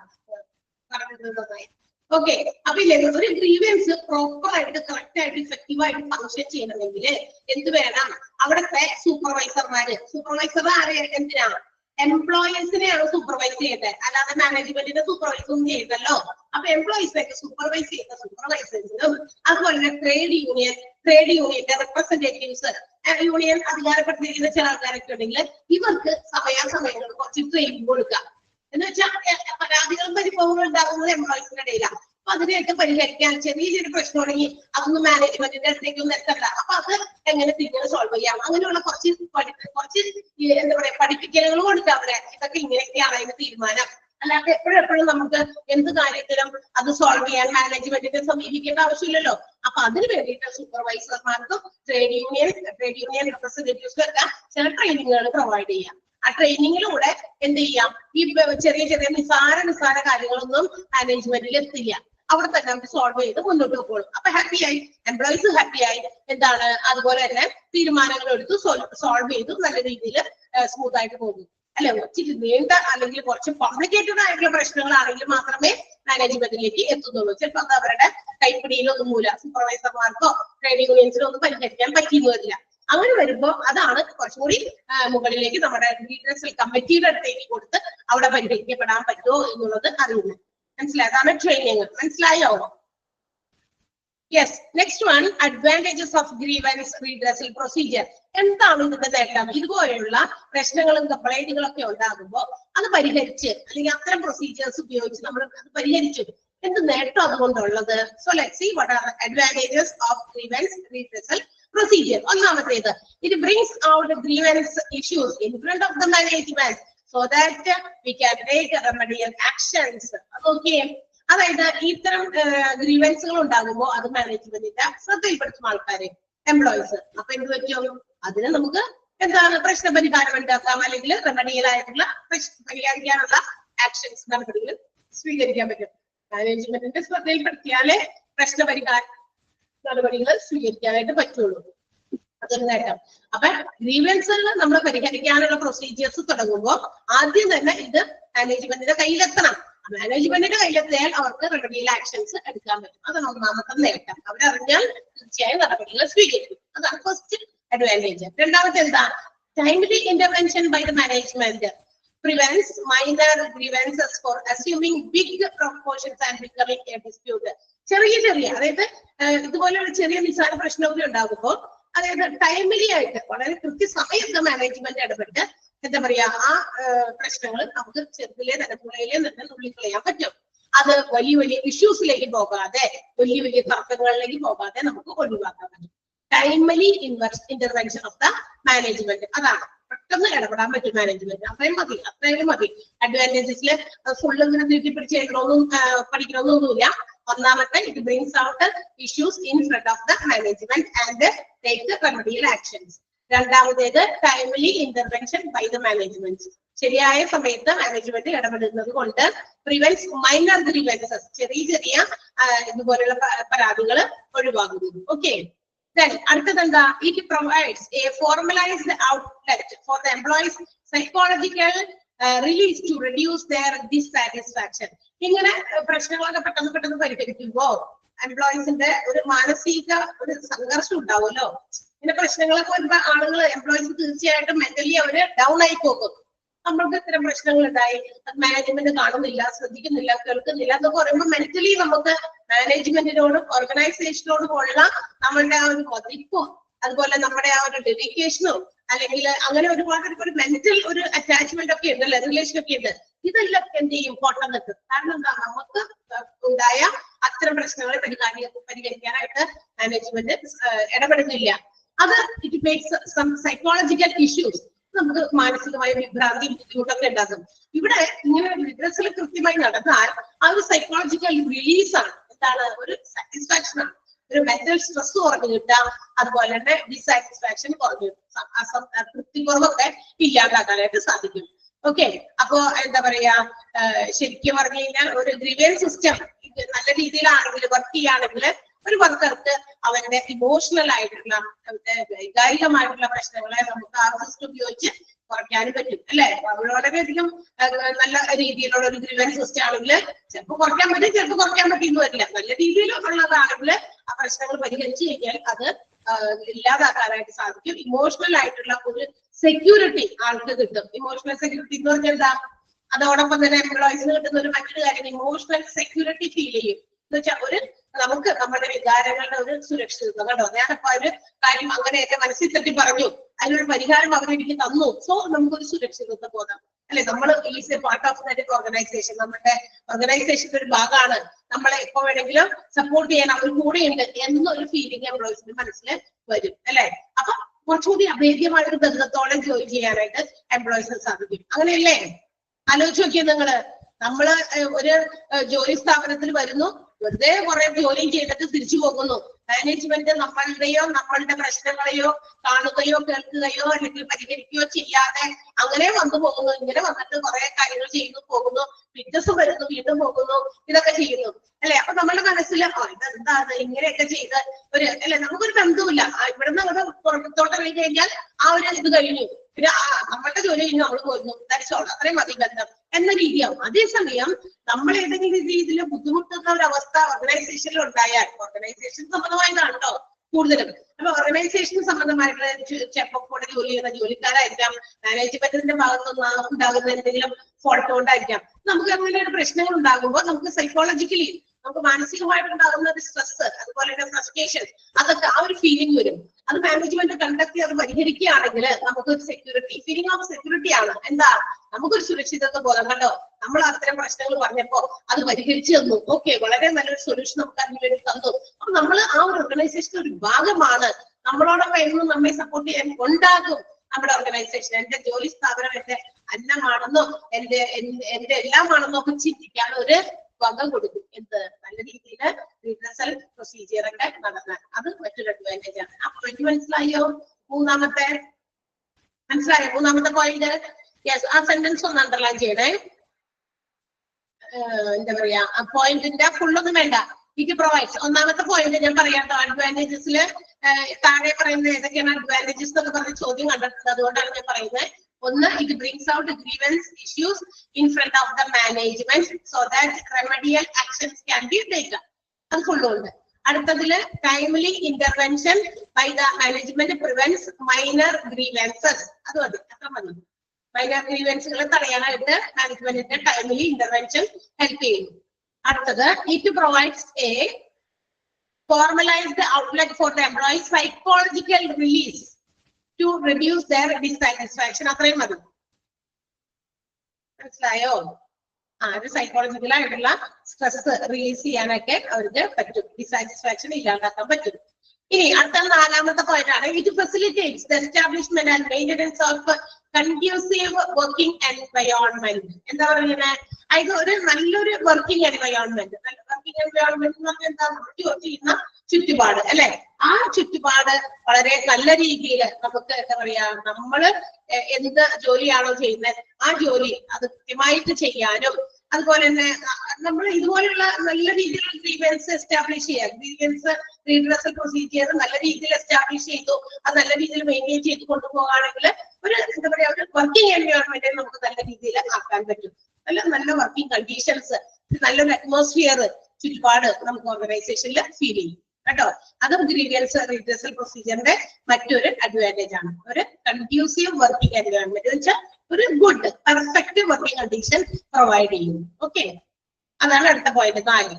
ഓക്കെ, അപ്പൊ ഇല്ലേ ഒരു ഗ്രീവൻസ് പ്രോപ്പർ ആയിട്ട് കറക്റ്റ് ആയിട്ട് ഇഫക്റ്റീവ് ആയിട്ട് ഫംഗ്ഷൻ ചെയ്യണമെങ്കിൽ എന്ത് വേണം? അവിടുത്തെ സൂപ്പർവൈസർ ആരെ എന്തിനാ? എംപ്ലോയീസിനെയാണ് സൂപ്പർവൈസ് ചെയ്യേണ്ടത്, അല്ലാതെ മാനേജ്മെന്റിനെ സൂപ്പർവൈസ് ഒന്നും ചെയ്തല്ലോ. അപ്പൊ എംപ്ലോയീസിനൊക്കെ സൂപ്പർവൈസ് ചെയ്യുന്ന സൂപ്പർവൈസേഴ്സിനും അതുപോലെ തന്നെ ട്രേഡ് യൂണിയന്റെ റെപ്രസെന്റേറ്റീവ്സ്, യൂണിയൻ അധികാരപ്പെട്ടിരിക്കുന്ന ചില ആൾക്കാരൊക്കെ ഉണ്ടെങ്കിൽ ഇവർക്ക് സമയാസമയങ്ങൾ കുറച്ച് ട്രെയിനിങ് കൊടുക്കാം. എന്ന് വെച്ചാൽ പരാതികളും പരിഭവങ്ങളും ഉണ്ടാകുന്നത് എംപ്ലോയീസിന്റെ ഇടയിലാണ്. അപ്പൊ അതിനെയൊക്കെ പരിഹരിക്കാൻ ചെറിയൊരു പ്രശ്നം ഉണ്ടെങ്കിൽ അതൊന്നും മാനേജ്മെന്റിന്റെ അടുത്തേക്കൊന്നും എത്തല്ല. അപ്പൊ അത് എങ്ങനെ തിരിഞ്ഞ് സോൾവ് ചെയ്യാം, അങ്ങനെയുള്ള കുറച്ച് എന്താ പറയാ പഠിപ്പിക്കലുകൾ കൊടുക്കാം അവരെ. ഇതൊക്കെ ഇങ്ങനെയൊക്കെയാണ് അതിന്റെ തീരുമാനം. അല്ലാതെ എപ്പോഴും നമുക്ക് എന്ത് കാര്യത്തിലും അത് സോൾവ് ചെയ്യാൻ മാനേജ്മെന്റിനെ സമീപിക്കേണ്ട ആവശ്യമില്ലല്ലോ. അപ്പൊ അതിന് വേണ്ടിയിട്ട് സൂപ്പർവൈസർമാർക്കും ട്രേഡ് യൂണിയൻ റെപ്രസെന്റേറ്റീവ്സിനും ഒക്കെ ചില ട്രെയിനിങ്ങുകൾ പ്രൊവൈഡ് ചെയ്യാം. ആ ട്രെയിനിങ്ങിലൂടെ എന്ത് ചെയ്യാം, ഈ ചെറിയ നിസ്സാര കാര്യങ്ങളൊന്നും മാനേജ്മെന്റിൽ എത്തില്ല. അവിടെ തന്നെ നമുക്ക് സോൾവ് ചെയ്ത് മുന്നോട്ട് പോകും. അപ്പൊ ഹാപ്പിയായി, എംപ്ലോയീസ് ഹാപ്പിയായി, എന്താണ് അതുപോലെ തന്നെ തീരുമാനങ്ങൾ എടുത്ത് സോൾവ് ചെയ്ത് നല്ല രീതിയിൽ സ്മൂത്ത് ആയിട്ട് പോകും. അല്ലെ, കുറച്ച് നീണ്ട അല്ലെങ്കിൽ കുറച്ച് കോംപ്ലിക്കേറ്റഡ് ആയിട്ടുള്ള പ്രശ്നങ്ങളാണെങ്കിൽ മാത്രമേ മാനേജ്മെന്റിലേക്ക് എത്തുന്നുള്ളൂ. ചിലപ്പോൾ അത് അവരുടെ കൈപ്പിടിയിലൊന്നും മൂല സൂപ്പർവൈസർമാർക്കോ ട്രേഡ് യൂണിയൻസിനോ ഒന്നും പരിഹരിക്കാൻ പറ്റിയെന്ന് വരില്ല. അങ്ങനെ വരുമ്പോ അതാണ് കുറച്ചുകൂടി മുകളിലേക്ക് നമ്മുടെ റീഡ്രസൽ കമ്മിറ്റിയുടെ അടുത്തേക്ക് കൊടുത്ത് അവിടെ പരിഹരിക്കപ്പെടാൻ പറ്റുമോ എന്നുള്ളത് അറിയുന്നത്. മനസ്സിലായോ? അതാണ് ട്രെയിനിങ്. മനസ്സിലായോ? Yes, next one, advantages of grievance redressal procedure. എന്താണ് ഇതിന്റെ നേട്ടം? ഇതുപോലെയുള്ള പ്രശ്നങ്ങളും കംപ്ലൈന്റുകളും ഒക്കെ ഉണ്ടാകുമ്പോൾ അത് പരിഹരിച്ച്, അല്ലെങ്കിൽ അത്തരം പ്രൊസീജിയേഴ്സ് ഉപയോഗിച്ച് നമ്മൾ അത് പരിഹരിച്ചു, എന്ത് നേട്ടം അതുകൊണ്ടുള്ളത്? So let's see what are advantages of grievance redressal procedure. ഒന്നാമത്തേത്, it brings out grievance issues in front of the management so that we can take remedial actions. Okay, അതായത് ഇത്തരം ഗ്രീവൻസുകൾ ഉണ്ടാകുമ്പോൾ അത് മാനേജ്മെന്റിന്റെ ശ്രദ്ധയിൽപ്പെടുത്തും ആൾക്കാരെ, എംപ്ലോയീസ്. അപ്പൊ എന്ത് പറ്റും? അതിന് നമുക്ക് എന്താണ് പ്രശ്നപരിഹാരം ഉണ്ടാക്കാം, അല്ലെങ്കിൽ റെമഡിയൽ ആയിട്ടുള്ള പരിഹരിക്കാനുള്ള ആക്ഷൻസ്, നടപടികൾ സ്വീകരിക്കാൻ പറ്റും. മാനേജ്മെന്റിന്റെ ശ്രദ്ധയിൽപ്പെടുത്തിയാലേ പ്രശ്നപരിഹാര നടപടികൾ സ്വീകരിക്കാനായിട്ട് പറ്റുള്ളൂ. അതൊരു നേട്ടം. അപ്പൊ ഗ്രീവൻസുകൾ നമ്മൾ പരിഹരിക്കാനുള്ള പ്രൊസീജിയേഴ്സ് തുടങ്ങുമ്പോൾ ആദ്യം തന്നെ ഇത് മാനേജ്മെന്റിന്റെ കയ്യിലെത്തണം. മാനേജ്മെന്റിന്റെ കയ്യിലെത്തിയാൽ അവർക്ക് റെമഡിയൽ ആക്ഷൻസ് എടുക്കാൻ പറ്റും. അതാണ് ഒന്നാമത്തെ നേട്ടം. അവരറിഞ്ഞാൽ തീർച്ചയായും നടപടികൾ സ്വീകരിക്കും. അതാണ് ഫസ്റ്റ് അഡ്വാൻറ്റേജ്. രണ്ടാമത്തെ എന്താ? Timely intervention by the management prevents minor grievances for assuming big proportions and becoming a dispute. ചെറിയ അതായത് ഇതുപോലെയുള്ള ചെറിയ നിസ്സാര പ്രശ്നമൊക്കെ ഉണ്ടാകുമ്പോൾ, അതായത് ടൈംലി ആയിട്ട് വളരെ കൃത്യസമയത്ത് മാനേജ്മെന്റ് ഇടപെട്ട് എന്താ പറയാ, ആ പ്രശ്നങ്ങൾ നമുക്ക് ചെറുതിലെ തലമുറയിലെ തന്നെ നുള്ളിക്കളയാൻ പറ്റും. അത് വലിയ ഇഷ്യൂസിലേക്ക് പോകാതെ, വലിയ തർക്കങ്ങളിലേക്ക് പോകാതെ നമുക്ക് ഒഴിവാക്കാൻ പറ്റും. Timely intervention of the management, അതാണ് പെട്ടെന്ന് ഇടപെടാൻ പറ്റും മാനേജ്മെന്റ്. അത്രയും മതി. അഡ്വാൻറ്റേജസില് ഫുള്ള് ഇങ്ങനെ നീട്ടിപ്പിടിച്ച് പഠിക്കണമെന്നൊന്നുമില്ല. ഒന്നാമത്തെ, it brings out issues in front of the management and take remedial actions. രണ്ടാമത്തേത്, timely intervention by the management. ശരിയായ സമയത്ത് മാനേജ്മെന്റ് ഇടപെടുന്നത് കൊണ്ട് പ്രിവെന്റ്സ് മൈനർ ഗ്രീവൻസസ്, ചെറിയ ഇതുപോലെയുള്ള പരാതികൾ ഒഴിവാകുന്നു. ഓക്കെ, അടുത്തത് എന്താ? It provides a formalised outlet for the employees psychological release to reduce their dissatisfaction. ഇങ്ങനെ പ്രശ്നങ്ങളൊക്കെ പെട്ടെന്ന് പരിഹരിക്കുമ്പോ എംപ്ലോയീസിന്റെ ഒരു മാനസിക ഒരു സംഘർഷം ഉണ്ടാവുമല്ലോ. ഇങ്ങനെ പ്രശ്നങ്ങളൊക്കെ വരുമ്പോ എംപ്ലോയീസ് തീർച്ചയായിട്ടും മെന്റലി അവര് ഡൗൺ ആയി പോകും. നമ്മൾക്ക് ഇത്തരം പ്രശ്നങ്ങൾ ഉണ്ടായി, മാനേജ്മെന്റ് കാണുന്നില്ല, ശ്രദ്ധിക്കുന്നില്ല, കേൾക്കുന്നില്ല എന്നൊക്കെ പറയുമ്പോൾ മെന്റലി നമുക്ക് മാനേജ്മെന്റിനോടും ഓർഗനൈസേഷനോടും ഉള്ള നമ്മളുടെ ആ ഒരു മതിപ്പും, അതുപോലെ നമ്മുടെ ആ ഒരു ഡെഡിക്കേഷനും, അല്ലെങ്കിൽ അങ്ങനെ ഒരുപാട് ഒരു മെന്റൽ ഒരു അറ്റാച്ച്മെന്റ് ഒക്കെ ഉണ്ടല്ലോ, റിലേഷൻ ഒക്കെ ഉണ്ട്. ഇതെല്ലാം എന്ത് ചെയ്യും? കോട്ടം നിൽക്കും. കാരണം എന്താ? നമുക്ക് ഉണ്ടായ അത്തരം പ്രശ്നങ്ങളെ പരിഹരിക്കാനായിട്ട് മാനേജ്മെന്റ് ഇടപെടുന്നില്ല. അത് it makes some psychological issues. നമുക്ക് മാനസികമായ വിഭ്രാന്തി, ബുദ്ധിമുട്ടൊക്കെ ഉണ്ടാകും. ഇവിടെ ഇങ്ങനെ റിഡ്രസൽ കൃത്യമായി നടന്നാൽ ആ ഒരു സൈക്കോളജിക്കൽ റിലീസാണ്. എന്താണ്? ഒരു സാറ്റിസ്ഫാക്ഷൻ ആണ്. ഒരു മെന്റൽ സ്ട്രെസ് കുറഞ്ഞു കിട്ടാം, അതുപോലെ തന്നെ ഡിസാറ്റിസ്ഫാക്ഷൻ കുറഞ്ഞു, തൃപ്തിക്കുറവൊക്കെ ഇല്ലാതാക്കാനായിട്ട് സാധിക്കും. ഓക്കെ, അപ്പോ എന്താ പറയാ, ശരിക്കും പറഞ്ഞു കഴിഞ്ഞാൽ ഒരു ഗ്രീവൻസ് സിസ്റ്റം നല്ല രീതിയിലാണെങ്കിൽ, വർക്ക് ചെയ്യുകയാണെങ്കിൽ, ഒരു വർക്കർക്ക് അവന്റെ ഇമോഷണൽ ആയിട്ടുള്ള വൈകാരികമായിട്ടുള്ള പ്രശ്നങ്ങളെ നമുക്ക് ആ സിസ്റ്റം ഉപയോഗിച്ച് കുറയ്ക്കാനും പറ്റും, അല്ലെ? വളരെയധികം നല്ല രീതിയിലുള്ള ഒരു ഗ്രീവൻസ് സിസ്റ്റം ആണെങ്കിൽ ചിലപ്പോൾ കുറയ്ക്കാൻ പറ്റും, ചിലപ്പോൾ കുറയ്ക്കാൻ പറ്റിയെന്ന് വരില്ല. നല്ല രീതിയിലുള്ളതാണെങ്കിൽ ആ പ്രശ്നങ്ങൾ പരിഹരിച്ചു കഴിഞ്ഞാൽ അത് ഇല്ലാതാക്കാനായിട്ട് സാധിക്കും. ഇമോഷണൽ ആയിട്ടുള്ള ഒരു സെക്യൂരിറ്റി ആൾക്ക് കിട്ടും. ഇമോഷണൽ സെക്യൂരിറ്റി എന്ന് പറഞ്ഞാൽ എന്താ? അതോടൊപ്പം തന്നെ എംപ്ലോയീസിന് കിട്ടുന്ന ഒരു മറ്റൊരു കാര്യം, ഇമോഷണൽ സെക്യൂരിറ്റി ഫീൽ ചെയ്യും. എന്ന് വെച്ചാൽ ഒരു നമുക്ക് നമ്മുടെ വികാരങ്ങളുടെ ഒരു സുരക്ഷിതത്വം. കണ്ടോ, ഞാനിപ്പോ ഒരു കാര്യം അങ്ങനെ എന്റെ മനസ്സിൽ തട്ടി പറഞ്ഞു, അതിനൊരു പരിഹാരം അവരെനിക്ക് തന്നു. സോ നമുക്കൊരു സുരക്ഷിതത്വ ബോധം, അല്ലെ? നമ്മൾ is A part of that organisation, നമ്മുടെ ഓർഗനൈസേഷന്റെ ഒരു ഭാഗമാണ്, നമ്മളെ എപ്പോ വേണമെങ്കിലും സപ്പോർട്ട് ചെയ്യാൻ അവർ കൂടെയുണ്ട് എന്നൊരു ഫീലിംഗ് എംപ്ലോയീസിന്റെ മനസ്സിൽ വരും, അല്ലെ? അപ്പൊ കുറച്ചുകൂടി അഭേദ്യമായൊരു ബന്ധത്തോടെ ജോലി ചെയ്യാനായിട്ട് എംപ്ലോയീസിന് സാധിക്കും. അങ്ങനെയല്ലേ? ആലോചിച്ച് നോക്കിയാൽ നിങ്ങള്, നമ്മള് ഒരു ജോലി സ്ഥാപനത്തിൽ വരുന്നു, വെറുതെ കുറെ ജോലി ചെയ്തിട്ട് തിരിച്ചു പോകുന്നു. മാനേജ്മെന്റ് നമ്മളുടെ പ്രശ്നങ്ങളെയോ കാണുകയോ കേൾക്കുകയോ അല്ലെങ്കിൽ പരിഹരിക്കുകയോ ചെയ്യാതെ അങ്ങനെ വന്നു പോകുന്നു. ഇങ്ങനെ വന്നിട്ട് കുറെ കാര്യങ്ങൾ ചെയ്യുന്നു, പോകുന്നു, പിറ്റേഴ്സ് വരുന്നു, വീണ്ടും പോകുന്നു, ഇതൊക്കെ ചെയ്യുന്നു, അല്ലെ? അപ്പൊ നമ്മളുടെ മനസ്സിൽ ഇതെന്താ ഇങ്ങനെയൊക്കെ ചെയ്ത് ഒരു, അല്ലെ, നമുക്കൊരു ബന്ധവുമില്ല. ഇവിടുന്ന് അങ്ങോട്ട് പുറത്തോട്ട് ഇറങ്ങി കഴിഞ്ഞാൽ ആ ഒരു ഇത് കഴിഞ്ഞു, പിന്നെ നമ്മളുടെ ജോലി കഴിഞ്ഞു, നമ്മൾ പോയിരുന്നു, ധരിച്ചോളൂ, അത്രയും മതി ബന്ധം എന്ന രീതിയാവും. അതേസമയം നമ്മൾ ഏതെങ്കിലും രീതിയിൽ ബുദ്ധിമുട്ടുന്ന ഒരു അവസ്ഥ ഓർഗനൈസേഷനിൽ ഉണ്ടായാൽ, ഓർഗനൈസേഷൻ സംബന്ധമായതാണ് കേട്ടോ കൂടുതലും. അപ്പൊ ഓർഗനൈസേഷൻ സംബന്ധമായിട്ട് ചിലപ്പോൾ കൂടെ ജോലി ചെയ്യുന്ന ജോലിക്കാരായിരിക്കാം, മാനേജ്മെന്റിന്റെ ഭാഗത്തുനിന്ന് ഉണ്ടാകുന്ന എന്തെങ്കിലും ഫോൾട്ട് കൊണ്ടായിരിക്കാം. നമുക്ക് അങ്ങനെ ഒരു പ്രശ്നങ്ങൾ ഉണ്ടാകുമ്പോൾ നമുക്ക് സൈക്കോളജിക്കലി, നമുക്ക് മാനസികമായിട്ടുണ്ടാകുന്ന ഒരു സ്ട്രെസ്, അതുപോലെ തന്നെ ഫ്രസ്ട്രേഷൻ, അതൊക്കെ ആ ഒരു ഫീലിംഗ് വരും. അത് മാനേജ്മെന്റ് കണ്ടെത്തി അത് പരിഹരിക്കുകയാണെങ്കിൽ നമുക്കൊരു സെക്യൂരിറ്റി ഫീലിംഗ് ഓഫ് സെക്യൂരിറ്റി ആണ്. എന്താ, നമുക്കൊരു സുരക്ഷിതത്വ ബോധം. കണ്ടോ, നമ്മൾ അത്തരം പ്രശ്നങ്ങൾ പറഞ്ഞപ്പോ അത് പരിഹരിച്ചു തന്നു. ഓക്കെ, വളരെ നല്ലൊരു സൊല്യൂഷൻ നമുക്ക് അതിന് വേണ്ടി തന്നു. അപ്പൊ നമ്മൾ ആ ഒരു ഓർഗനൈസേഷൻ ഒരു ഭാഗമാണ്. നമ്മളോടൊപ്പം എന്നും നമ്മെ സപ്പോർട്ട് ചെയ്യാൻ ഉണ്ടാകും നമ്മുടെ ഓർഗനൈസേഷൻ. എന്റെ ജോലി സ്ഥാപനം എന്റെ അന്നമാണെന്നോ എന്റെ എല്ലാമാണെന്നോ ഒക്കെ ചിന്തിക്കാൻ ഒരു വക കൊടുക്കും. എന്ത്, നല്ല രീതിയിൽ റിഹേഴ്സൽ പ്രൊസീജിയർ ഒക്കെ നടന്നാൽ അത് മറ്റൊരു അഡ്വാൻറ്റേജ് ആണ്. ആ പോയിന്റ് മനസ്സിലായോ? മൂന്നാമത്തെ പോയിന്റ്. യെസ്, ആ സെന്റൻസ് ഒന്ന് അണ്ടർലൈൻ ചെയ്യണേ. എന്താ പറയാ, ആ പോയിന്റിന്റെ ഫുള്ളൊന്നും വേണ്ട. ഇറ്റ് പ്രൊവൈഡ്സ്, ഒന്നാമത്തെ പോയിന്റ് ഞാൻ പറയാട്ടോ. അഡ്വാൻറ്റേജസില് താഴെ പറയുന്ന ഏതൊക്കെയാണ് അഡ്വാൻറ്റേജസ് എന്നൊക്കെ പറഞ്ഞ ചോദ്യം കണ്ടിട്ടുണ്ട്, അതുകൊണ്ടാണ് ഞാൻ പറയുന്നത്. ഒന്ന്, it brings out grievance issues in front of the management so that remedial actions can be taken. അത് ഫുള്ളുണ്ട്. അടുത്തതില് timely intervention by the management prevents minor grievances. അത് മതി, അത്ര മതി. മൈനർ ഗ്രീവൻസുകൾ തടയാനായിട്ട് മാനേജ്മെന്റിന്റെ ടൈംലി ഇന്റർവെൻഷൻ ഹെൽപ്പ് ചെയ്യുന്നു. അടുത്തത്, it provides a formalised outlet for the employees psychological release to reduce their dissatisfaction. അത്രയും മതി. മനസ്സിലായോ? ഒരു സൈക്കോളജിക്കൽ ആയിട്ടുള്ള സ്ട്രെസ് റിലീസ് ചെയ്യാനൊക്കെ അവർക്ക് പറ്റും, ഡിസാറ്റിസ്ഫാക്ഷൻ ഇല്ലാണ്ടാക്കാൻ പറ്റും. ഇനി അടുത്ത നാലാമത്തെ പോയിന്റ് ആണ്, it facilitates the establishment and maintenance of conducive working environment. എന്താ പറയുന്നത്, അതായത് ഒരു നല്ലൊരു വർക്കിംഗ് എൻവയോൺമെന്റ്. വർക്കിംഗ് എൻവയോൺമെന്റ് എന്ന് പറഞ്ഞാൽ എന്താ, ജോലി ചെയ്യുന്ന ചുറ്റുപാട് അല്ലെ, ആ ചുറ്റുപാട് വളരെ നല്ല രീതിയിൽ നമുക്ക് എന്താ പറയാ, നമ്മള് എന്ത് ജോലിയാണോ ചെയ്യുന്നത് ആ ജോലി അത് കൃത്യമായിട്ട് ചെയ്യാനും, അതുപോലെ തന്നെ നമ്മൾ ഇതുപോലെയുള്ള നല്ല രീതിയിലുള്ള ഗ്രീവൻസ് എസ്റ്റാബ്ലിഷ് ചെയ്യാം. ഗ്രീവൻസ് റീഡ്രസൽ പ്രൊസീജിയർ നല്ല രീതിയിൽ എസ്റ്റാബ്ലിഷ് ചെയ്തു, അത് നല്ല രീതിയിൽ മെയിൻറ്റെയിൻ ചെയ്ത് കൊണ്ടുപോകുകയാണെങ്കിൽ ഒരു എന്താ പറയാ, ഒരു വർക്കിംഗ് എൻവയോൺമെന്റ് നമുക്ക് നല്ല രീതിയിൽ ആക്കാൻ പറ്റും. നല്ല വർക്കിംഗ് കണ്ടീഷൻസ്, നല്ലൊരു അറ്റ്മോസ്ഫിയർ ചുറ്റുപാട് നമുക്ക് ഓർഗനൈസേഷനിൽ ഫീൽ ചെയ്യും കേട്ടോ. അതും ഗ്രീവൻസ് റീഡ്രസൽ പ്രൊസീജിയറിന്റെ മറ്റൊരു അഡ്വാൻറ്റേജ് ആണ്. ഒരു കൺഡ്യൂസീവ് വർക്കിംഗ് എൻവയോൺമെന്റ് എന്ന് വെച്ചാൽ ഒരു good perfect working condition provide ചെയ്യും. ഓക്കെ, അതാണ് അടുത്ത പോയിന്റ് 4.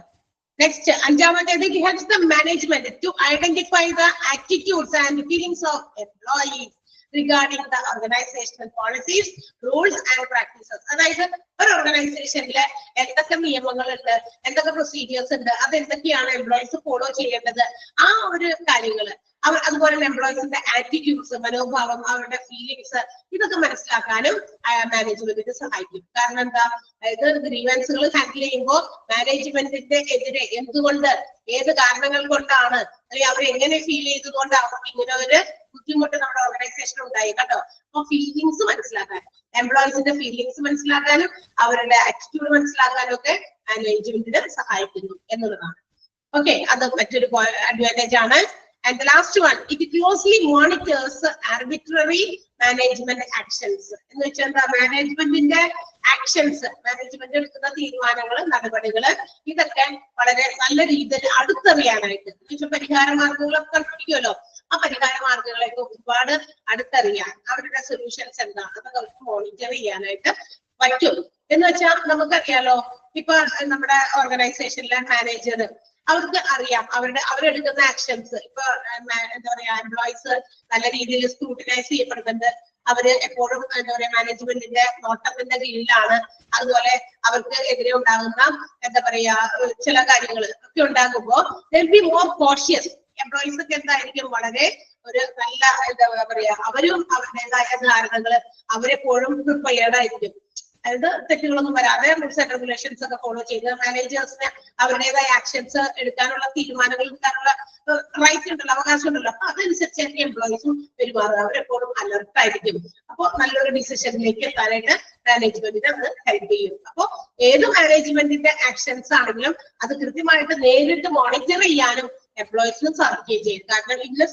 നെക്സ്റ്റ്, അഞ്ചാമത്തേത്, it helps the management to identify the attitudes and feelings of employees regarding the organizational policies, rules and practices. അതായത് ഒരു ഓർഗനൈസേഷനിലെ എന്തൊക്കെ നിയമങ്ങളുണ്ട്, എന്തൊക്കെ പ്രൊസീജിയേഴ്സ് ഉണ്ട്, അത് എന്തൊക്കെയാണ് എംപ്ലോയീസ് ഫോളോ ചെയ്യേണ്ടത്, ആ ഒരു കാര്യങ്ങള്, അതുപോലെ എംപ്ലോയീസിന്റെ ആറ്റിറ്റ്യൂഡ്സ്, മനോഭാവം, അവരുടെ ഫീലിങ്സ്, ഇതൊക്കെ മനസ്സിലാക്കാനും മാനേജ്മെന്റിന് സഹായിക്കും. കാരണം എന്താ, അതായത് ഗ്രീവൻസുകൾ ഹാൻഡിൽ ചെയ്യുമ്പോൾ മാനേജ്മെന്റിന്റെ എതിരെ എന്തുകൊണ്ട്, ഏത് കാരണങ്ങൾ കൊണ്ടാണ്, അല്ലെങ്കിൽ അവർ എങ്ങനെ ഫീൽ ചെയ്തുകൊണ്ടാണ് ഇങ്ങനെ ഒരു ബുദ്ധിമുട്ട് നമ്മുടെ ഓർഗനൈസേഷൻ ഉണ്ടായി കേട്ടോ. അപ്പൊ ഫീലിങ്സ് മനസ്സിലാക്കാൻ, എംപ്ലോയീസിന്റെ ഫീലിങ്സ് മനസ്സിലാക്കാനും അവരുടെ ആറ്റിറ്റ്യൂഡ് മനസ്സിലാക്കാനും ഒക്കെ മാനേജ്മെന്റിന് സഹായിക്കുന്നു എന്നുള്ളതാണ്. ഓക്കെ, അത് മറ്റൊരു അഡ്വാൻറ്റേജ് ആണ്. And the last one, it closely monitors arbitrary management actions. എന്ന് വെച്ചാൽ എന്താ, മാനേജ്മെന്റിന്റെ ആക്ഷൻസ്, മാനേജ്മെന്റ് എടുക്കുന്ന തീരുമാനങ്ങൾ, നടപടികൾ, ഇതൊക്കെ വളരെ നല്ല രീതിയിൽ അടുത്തറിയാനായിട്ട്, പരിഹാര മാർഗങ്ങളൊക്കെ കണ്ടുപിടിക്കുമല്ലോ, ആ പരിഹാര മാർഗങ്ങളൊക്കെ ഒരുപാട് അടുത്തറിയാൻ, അവരുടെ സൊല്യൂഷൻസ് എന്താണ് അതൊക്കെ മോണിറ്റർ ചെയ്യാനായിട്ട് പറ്റും. എന്ന് വെച്ചാൽ നമുക്കറിയാലോ, ഇപ്പൊ നമ്മുടെ ഓർഗനൈസേഷനിലെ മാനേജർ, അവർക്ക് അറിയാം അവരെടുക്കുന്ന ആക്ഷൻസ്. ഇപ്പൊ എന്താ പറയാ, എംപ്ലോയീസ് നല്ല രീതിയിൽ സ്ക്രൂട്ടിനൈസ് ചെയ്യപ്പെടുന്നുണ്ട്, അവര് എപ്പോഴും എന്താ പറയാ മാനേജ്മെന്റിന്റെ നോട്ടത്തിന്റെ കീഴിലാണ്. അതുപോലെ അവർക്ക് എതിരെ ഉണ്ടാകുന്ന എന്താ പറയാ ചില കാര്യങ്ങൾ ഒക്കെ ഉണ്ടാകുമ്പോ ബി മോർ കോഷ്യസ്. എംപ്ലോയീസ് ഒക്കെ എന്തായിരിക്കും, വളരെ ഒരു നല്ല എന്താ പറയാ, അവരും അവരുടേതായ ധാരണകള് അവരെപ്പോഴും പ്രിപ്പയർഡ് ആയിരിക്കും. അതായത് തെറ്റുകളൊന്നും വരാതെ റൂൾസ് ആൻഡ് റെഗുലേഷൻസ് ഒക്കെ ഫോളോ ചെയ്ത് മാനേജേഴ്സിന് അവരുടേതായ ആക്ഷൻസ് എടുക്കാനുള്ള, തീരുമാനങ്ങൾ എടുക്കാനുള്ള റൈറ്റ് ഉണ്ടല്ലോ, അവകാശം ഉണ്ടല്ലോ. അപ്പൊ അതനുസരിച്ച് എംപ്ലോയീസും പെരുമാറുക, അവരെപ്പോഴും അലർട്ട് ആയിരിക്കും. അപ്പൊ നല്ലൊരു ഡിസിഷനിലേക്ക് എത്താനായിട്ട് മാനേജ്മെന്റിന് അത് ഹെൽപ്പ് ചെയ്യും. അപ്പൊ ഏത് മാനേജ്മെന്റിന്റെ ആക്ഷൻസ് ആണെങ്കിലും അത് കൃത്യമായിട്ട് നേരിട്ട് മോണിറ്റർ ചെയ്യാനും എംപ്ലോയീസിനും സാധിക്കുകയും ചെയ്യും. കാരണം ഇന്ന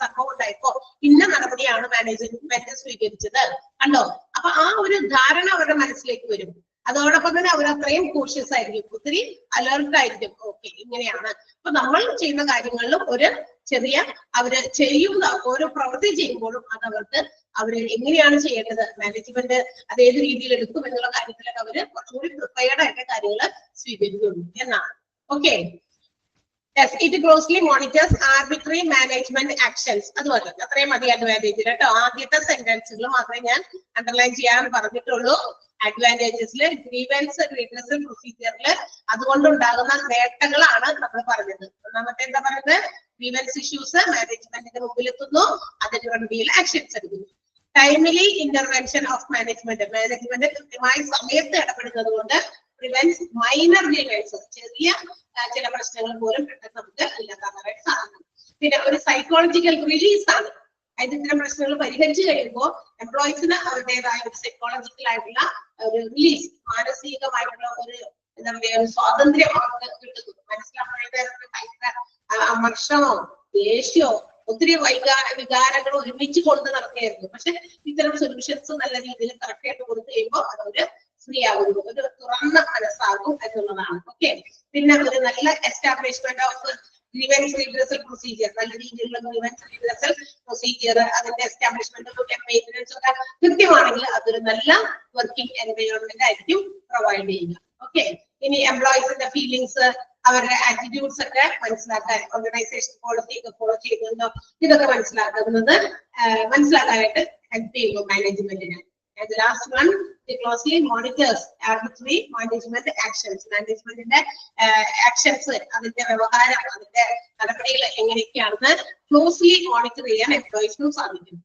സംഭവം ഉണ്ടായപ്പോ ഇന്ന നടപടിയാണ് മാനേജ്മെന്റ് സ്വീകരിച്ചത് കണ്ടോ. അപ്പൊ ആ ഒരു ധാരണ അവരുടെ മനസ്സിലേക്ക് വരും. അതോടൊപ്പം തന്നെ അവർ അത്രയും കോഷ്യസ് ആയിരിക്കും, ഒത്തിരി അലേർട്ട് ആയിരിക്കും. ഓക്കെ, ഇങ്ങനെയാണ്. അപ്പൊ നമ്മൾ ചെയ്യുന്ന കാര്യങ്ങളിലും ഒരു ചെറിയ അവര് ചെയ്യുന്ന ഓരോ പ്രവൃത്തി ചെയ്യുമ്പോഴും അത് അവര് എങ്ങനെയാണ് ചെയ്യേണ്ടത്, മാനേജ്മെന്റ് അത് ഏത് രീതിയിൽ എടുക്കും എന്നുള്ള കാര്യത്തിലൊക്കെ അവര് കുറച്ചുകൂടി പ്രിപ്പയർഡ് ആയിട്ട് കാര്യങ്ങൾ സ്വീകരിക്കുന്നു എന്നാണ്. Okay, Yes, it closely monitors arbitrary management actions. അതുപോലെ അത്രയും മതി അഡ്വാൻറ്റേജ് കേട്ടോ. ആദ്യത്തെ സെന്റൻസുകൾ മാത്രമേ ഞാൻ അണ്ടർലൈൻ ചെയ്യാൻ പറഞ്ഞിട്ടുള്ളൂ. അഡ്വാൻറ്റേജസിൽ ഗ്രീവൻസ് റിഡ്രസൽ പ്രൊസീജിയറിൽ അതുകൊണ്ടുണ്ടാകുന്ന നേട്ടങ്ങളാണ് നമ്മൾ പറഞ്ഞത്. ഒന്നാമത്തെ എന്താ പറയുന്നത്, ഗ്രീവൻസ് ഇഷ്യൂസ് മാനേജ്മെന്റിന്റെ മുമ്പിലെത്തുന്നു, അതിന് റെമഡിയൽ ആക്ഷൻസ് എടുക്കുന്നു. Timely intervention of management, management കൃത്യമായി സമയത്ത് ഇടപെടുന്നത് കൊണ്ട് പ്രിവെന്റ്സ് മൈനർ ഗ്രീവൻസസ്, ചെറിയ ചില പ്രശ്നങ്ങൾ പോലും പെട്ടെന്ന് നമുക്ക് ഇല്ലാതാക്കാനായിട്ട് സാധിക്കും. പിന്നെ ഒരു സൈക്കോളജിക്കൽ റിലീസ് ആണ്. അതായത് ഇത്തരം പ്രശ്നങ്ങൾ പരിഹരിച്ചു കഴിയുമ്പോൾ എംപ്ലോയീസിന് അവരുടേതായ ഒരു സൈക്കോളജിക്കൽ ആയിട്ടുള്ള ഒരു റിലീസ്, മാനസികമായിട്ടുള്ള ഒരു എന്താ പറയുക, ഒരു സ്വാതന്ത്ര്യം അവർക്ക് കിട്ടുന്നു. മനസ്സിലാക്കാനായിട്ട് ഭയങ്കര അമർഷമോ ദേഷ്യമോ ഒത്തിരി വികാരങ്ങൾ ഒരുമിച്ച് കൊണ്ട് നടക്കുകയായിരുന്നു. പക്ഷെ ഇത്തരം സൊല്യൂഷൻസ് നല്ല രീതിയിൽ കറക്റ്റ് ആയിട്ട് കൊടുത്തു കഴിയുമ്പോൾ അതൊരു ഫ്രീ ആകുന്നു, ഒരു തുറന്ന മനസ്സാകും എന്നുള്ളതാണ്. ഓക്കെ, പിന്നെ ഒരു നല്ല establishment of grievance redressal procedure, നല്ല രീതിയിലുള്ള ഗ്രീവൻസ് റിഡ്രസൽ പ്രൊസീജിയർ, അതിന്റെ എസ്റ്റാബ്ലിഷ്മെന്റ് മെയിൻ്റനൻസ് ഒക്കെ കൃത്യമാണെങ്കിൽ അതൊരു നല്ല വർക്കിംഗ് എൻവയോൺമെന്റ് ആയിരിക്കും പ്രൊവൈഡ് ചെയ്യുക. ഓക്കെ, ഇനി എംപ്ലോയീസിന്റെ ഫീലിങ്സ്, അവരുടെ ആറ്റിറ്റ്യൂഡ്സ് ഒക്കെ മനസ്സിലാക്കാൻ, ഓർഗനൈസേഷൻ പോളിസി ഒക്കെ ഫോളോ ചെയ്യുന്നുണ്ടോ ഇതൊക്കെ മനസ്സിലാക്കാനായിട്ട് ഹെൽപ്പ് ചെയ്യുന്നു മാനേജ്മെന്റിന്. And the last one, it closely monitors arbitrary management actions. മാനേജ്മെന്റിന്റെ ആക്ഷൻസ്, അതിന്റെ വ്യവഹാരം, അതിന്റെ നടപടികൾ എങ്ങനെയൊക്കെയാണെന്ന് ക്ലോസ്ലി മോണിറ്റർ ചെയ്യാൻ എംപ്ലോയീസിനും സാധിക്കും.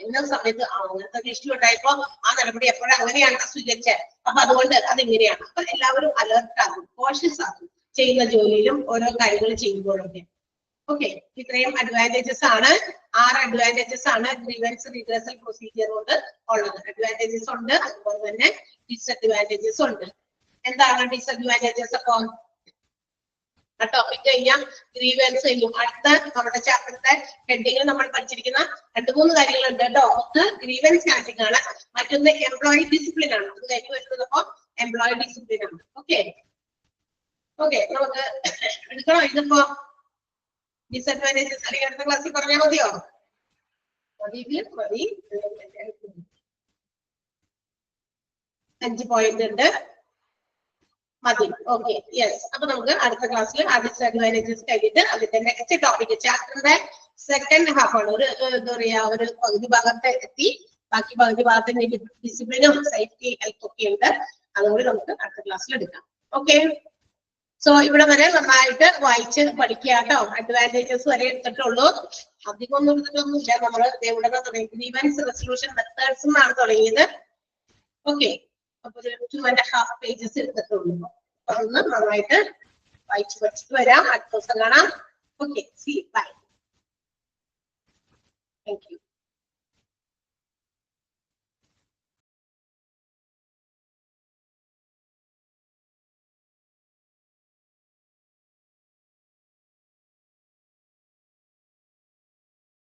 ഇന്ന സമയത്ത് അങ്ങനത്തെ ഇഷ്യൂ ഉണ്ടായപ്പോ ആ നടപടി എപ്പോഴും അങ്ങനെയാണ് സ്വീകരിച്ചത്, അപ്പൊ അതുകൊണ്ട് അതെങ്ങനെയാണ്, അപ്പൊ എല്ലാവരും അലർട്ട് ആകും, കോഷ്യസ് ആകും ചെയ്യുന്ന ജോലിയിലും ഓരോ കാര്യങ്ങൾ ചെയ്യുമ്പോഴൊക്കെ. ഓക്കെ, ഇത്രയും അഡ്വാൻറ്റേജസ് ആണ്, 6 അഡ്വാൻറ്റേജസ് ആണ് ഗ്രീവൻസ് റിഡ്രസൽ പ്രൊസീജിയർ കൊണ്ട് ഉള്ളത്. അഡ്വാൻറ്റേജസ് ഉണ്ട്, അതുപോലെ തന്നെ ഡിസ്അഡ്വാൻറ്റേജസ് ഉണ്ട്. എന്താണ് ഡിസ്അഡ്വാൻറ്റേജസ്? അപ്പൊ ആ ടോപ്പിക് കഴിഞ്ഞാൽ ഗ്രീവൻസ് കഴിഞ്ഞു. അടുത്ത നമ്മുടെ ചാപ്റ്ററിന്റെ ഹെഡിങ്ങിൽ നമ്മൾ പഠിച്ചിരിക്കുന്ന 2-3 കാര്യങ്ങളുണ്ട് കേട്ടോ. ഒന്ന് ഗ്രീവൻസ് ഹാൻഡിംഗ് ആണ്, മറ്റൊന്ന് എംപ്ലോയി ഡിസിപ്ലിൻ ആണ്. അത് കഴിഞ്ഞ് വരുന്നപ്പോ എംപ്ലോയി ഡിസിപ്ലിൻ ആണ്. ഓക്കെ, നമുക്ക് എടുക്കണോ ഇതിപ്പോ? ഡിസ്അഡ്വാൻറ്റേജസ് അല്ലെങ്കിൽ അടുത്ത ക്ലാസ്സിൽ പറഞ്ഞാൽ മതിയോ? മതി. 5 പോയിന്റ് ഉണ്ട്, മതി. Okay, yes. അപ്പൊ നമുക്ക് അടുത്ത ക്ലാസ്സിൽ ആ ഡിസ്അഡ്വാൻറ്റേജസ് കഴിഞ്ഞിട്ട് അതിന്റെ നെക്സ്റ്റ് ടോപ്പിക് ചാപ്റ്ററിന്റെ സെക്കൻഡ് ഹാഫ് ആണ്. ഒരു എന്താ പറയാ, ഒരു പകുതി ഭാഗത്ത് എത്തി. ബാക്കി പകുതി ഭാഗത്തിന്റെ ഡിസിപ്ലിനും സേഫ്റ്റി ഹെൽത്ത് ഒക്കെ ഉണ്ട്. അതുകൊണ്ട് നമുക്ക് അടുത്ത ക്ലാസ്സിൽ എടുക്കാം. ഓക്കെ, സോ ഇവിടെ വരെ നന്നായിട്ട് വായിച്ച് പഠിക്കുക കേട്ടോ. അഡ്വാൻറ്റേജസ് വരെ എടുത്തിട്ടുള്ളൂ, അധികം ഒന്നും എടുത്തിട്ടൊന്നുമില്ല. നമ്മൾ ഇവിടെ തുടങ്ങി ഗ്രീവൻസ് റെസൊല്യൂഷൻ മെത്തേഡ്സ് എന്നാണ് തുടങ്ങിയത്. ഓക്കെ, അപ്പൊ 2.5 പേജസ് എടുത്തിട്ടുള്ളൂ. അപ്പൊ അതൊന്ന് നന്നായിട്ട് വായിച്ച് പഠിച്ചിട്ട് വരാം. അടുത്ത ദിവസം കാണാം. Okay, see bye. Thank U.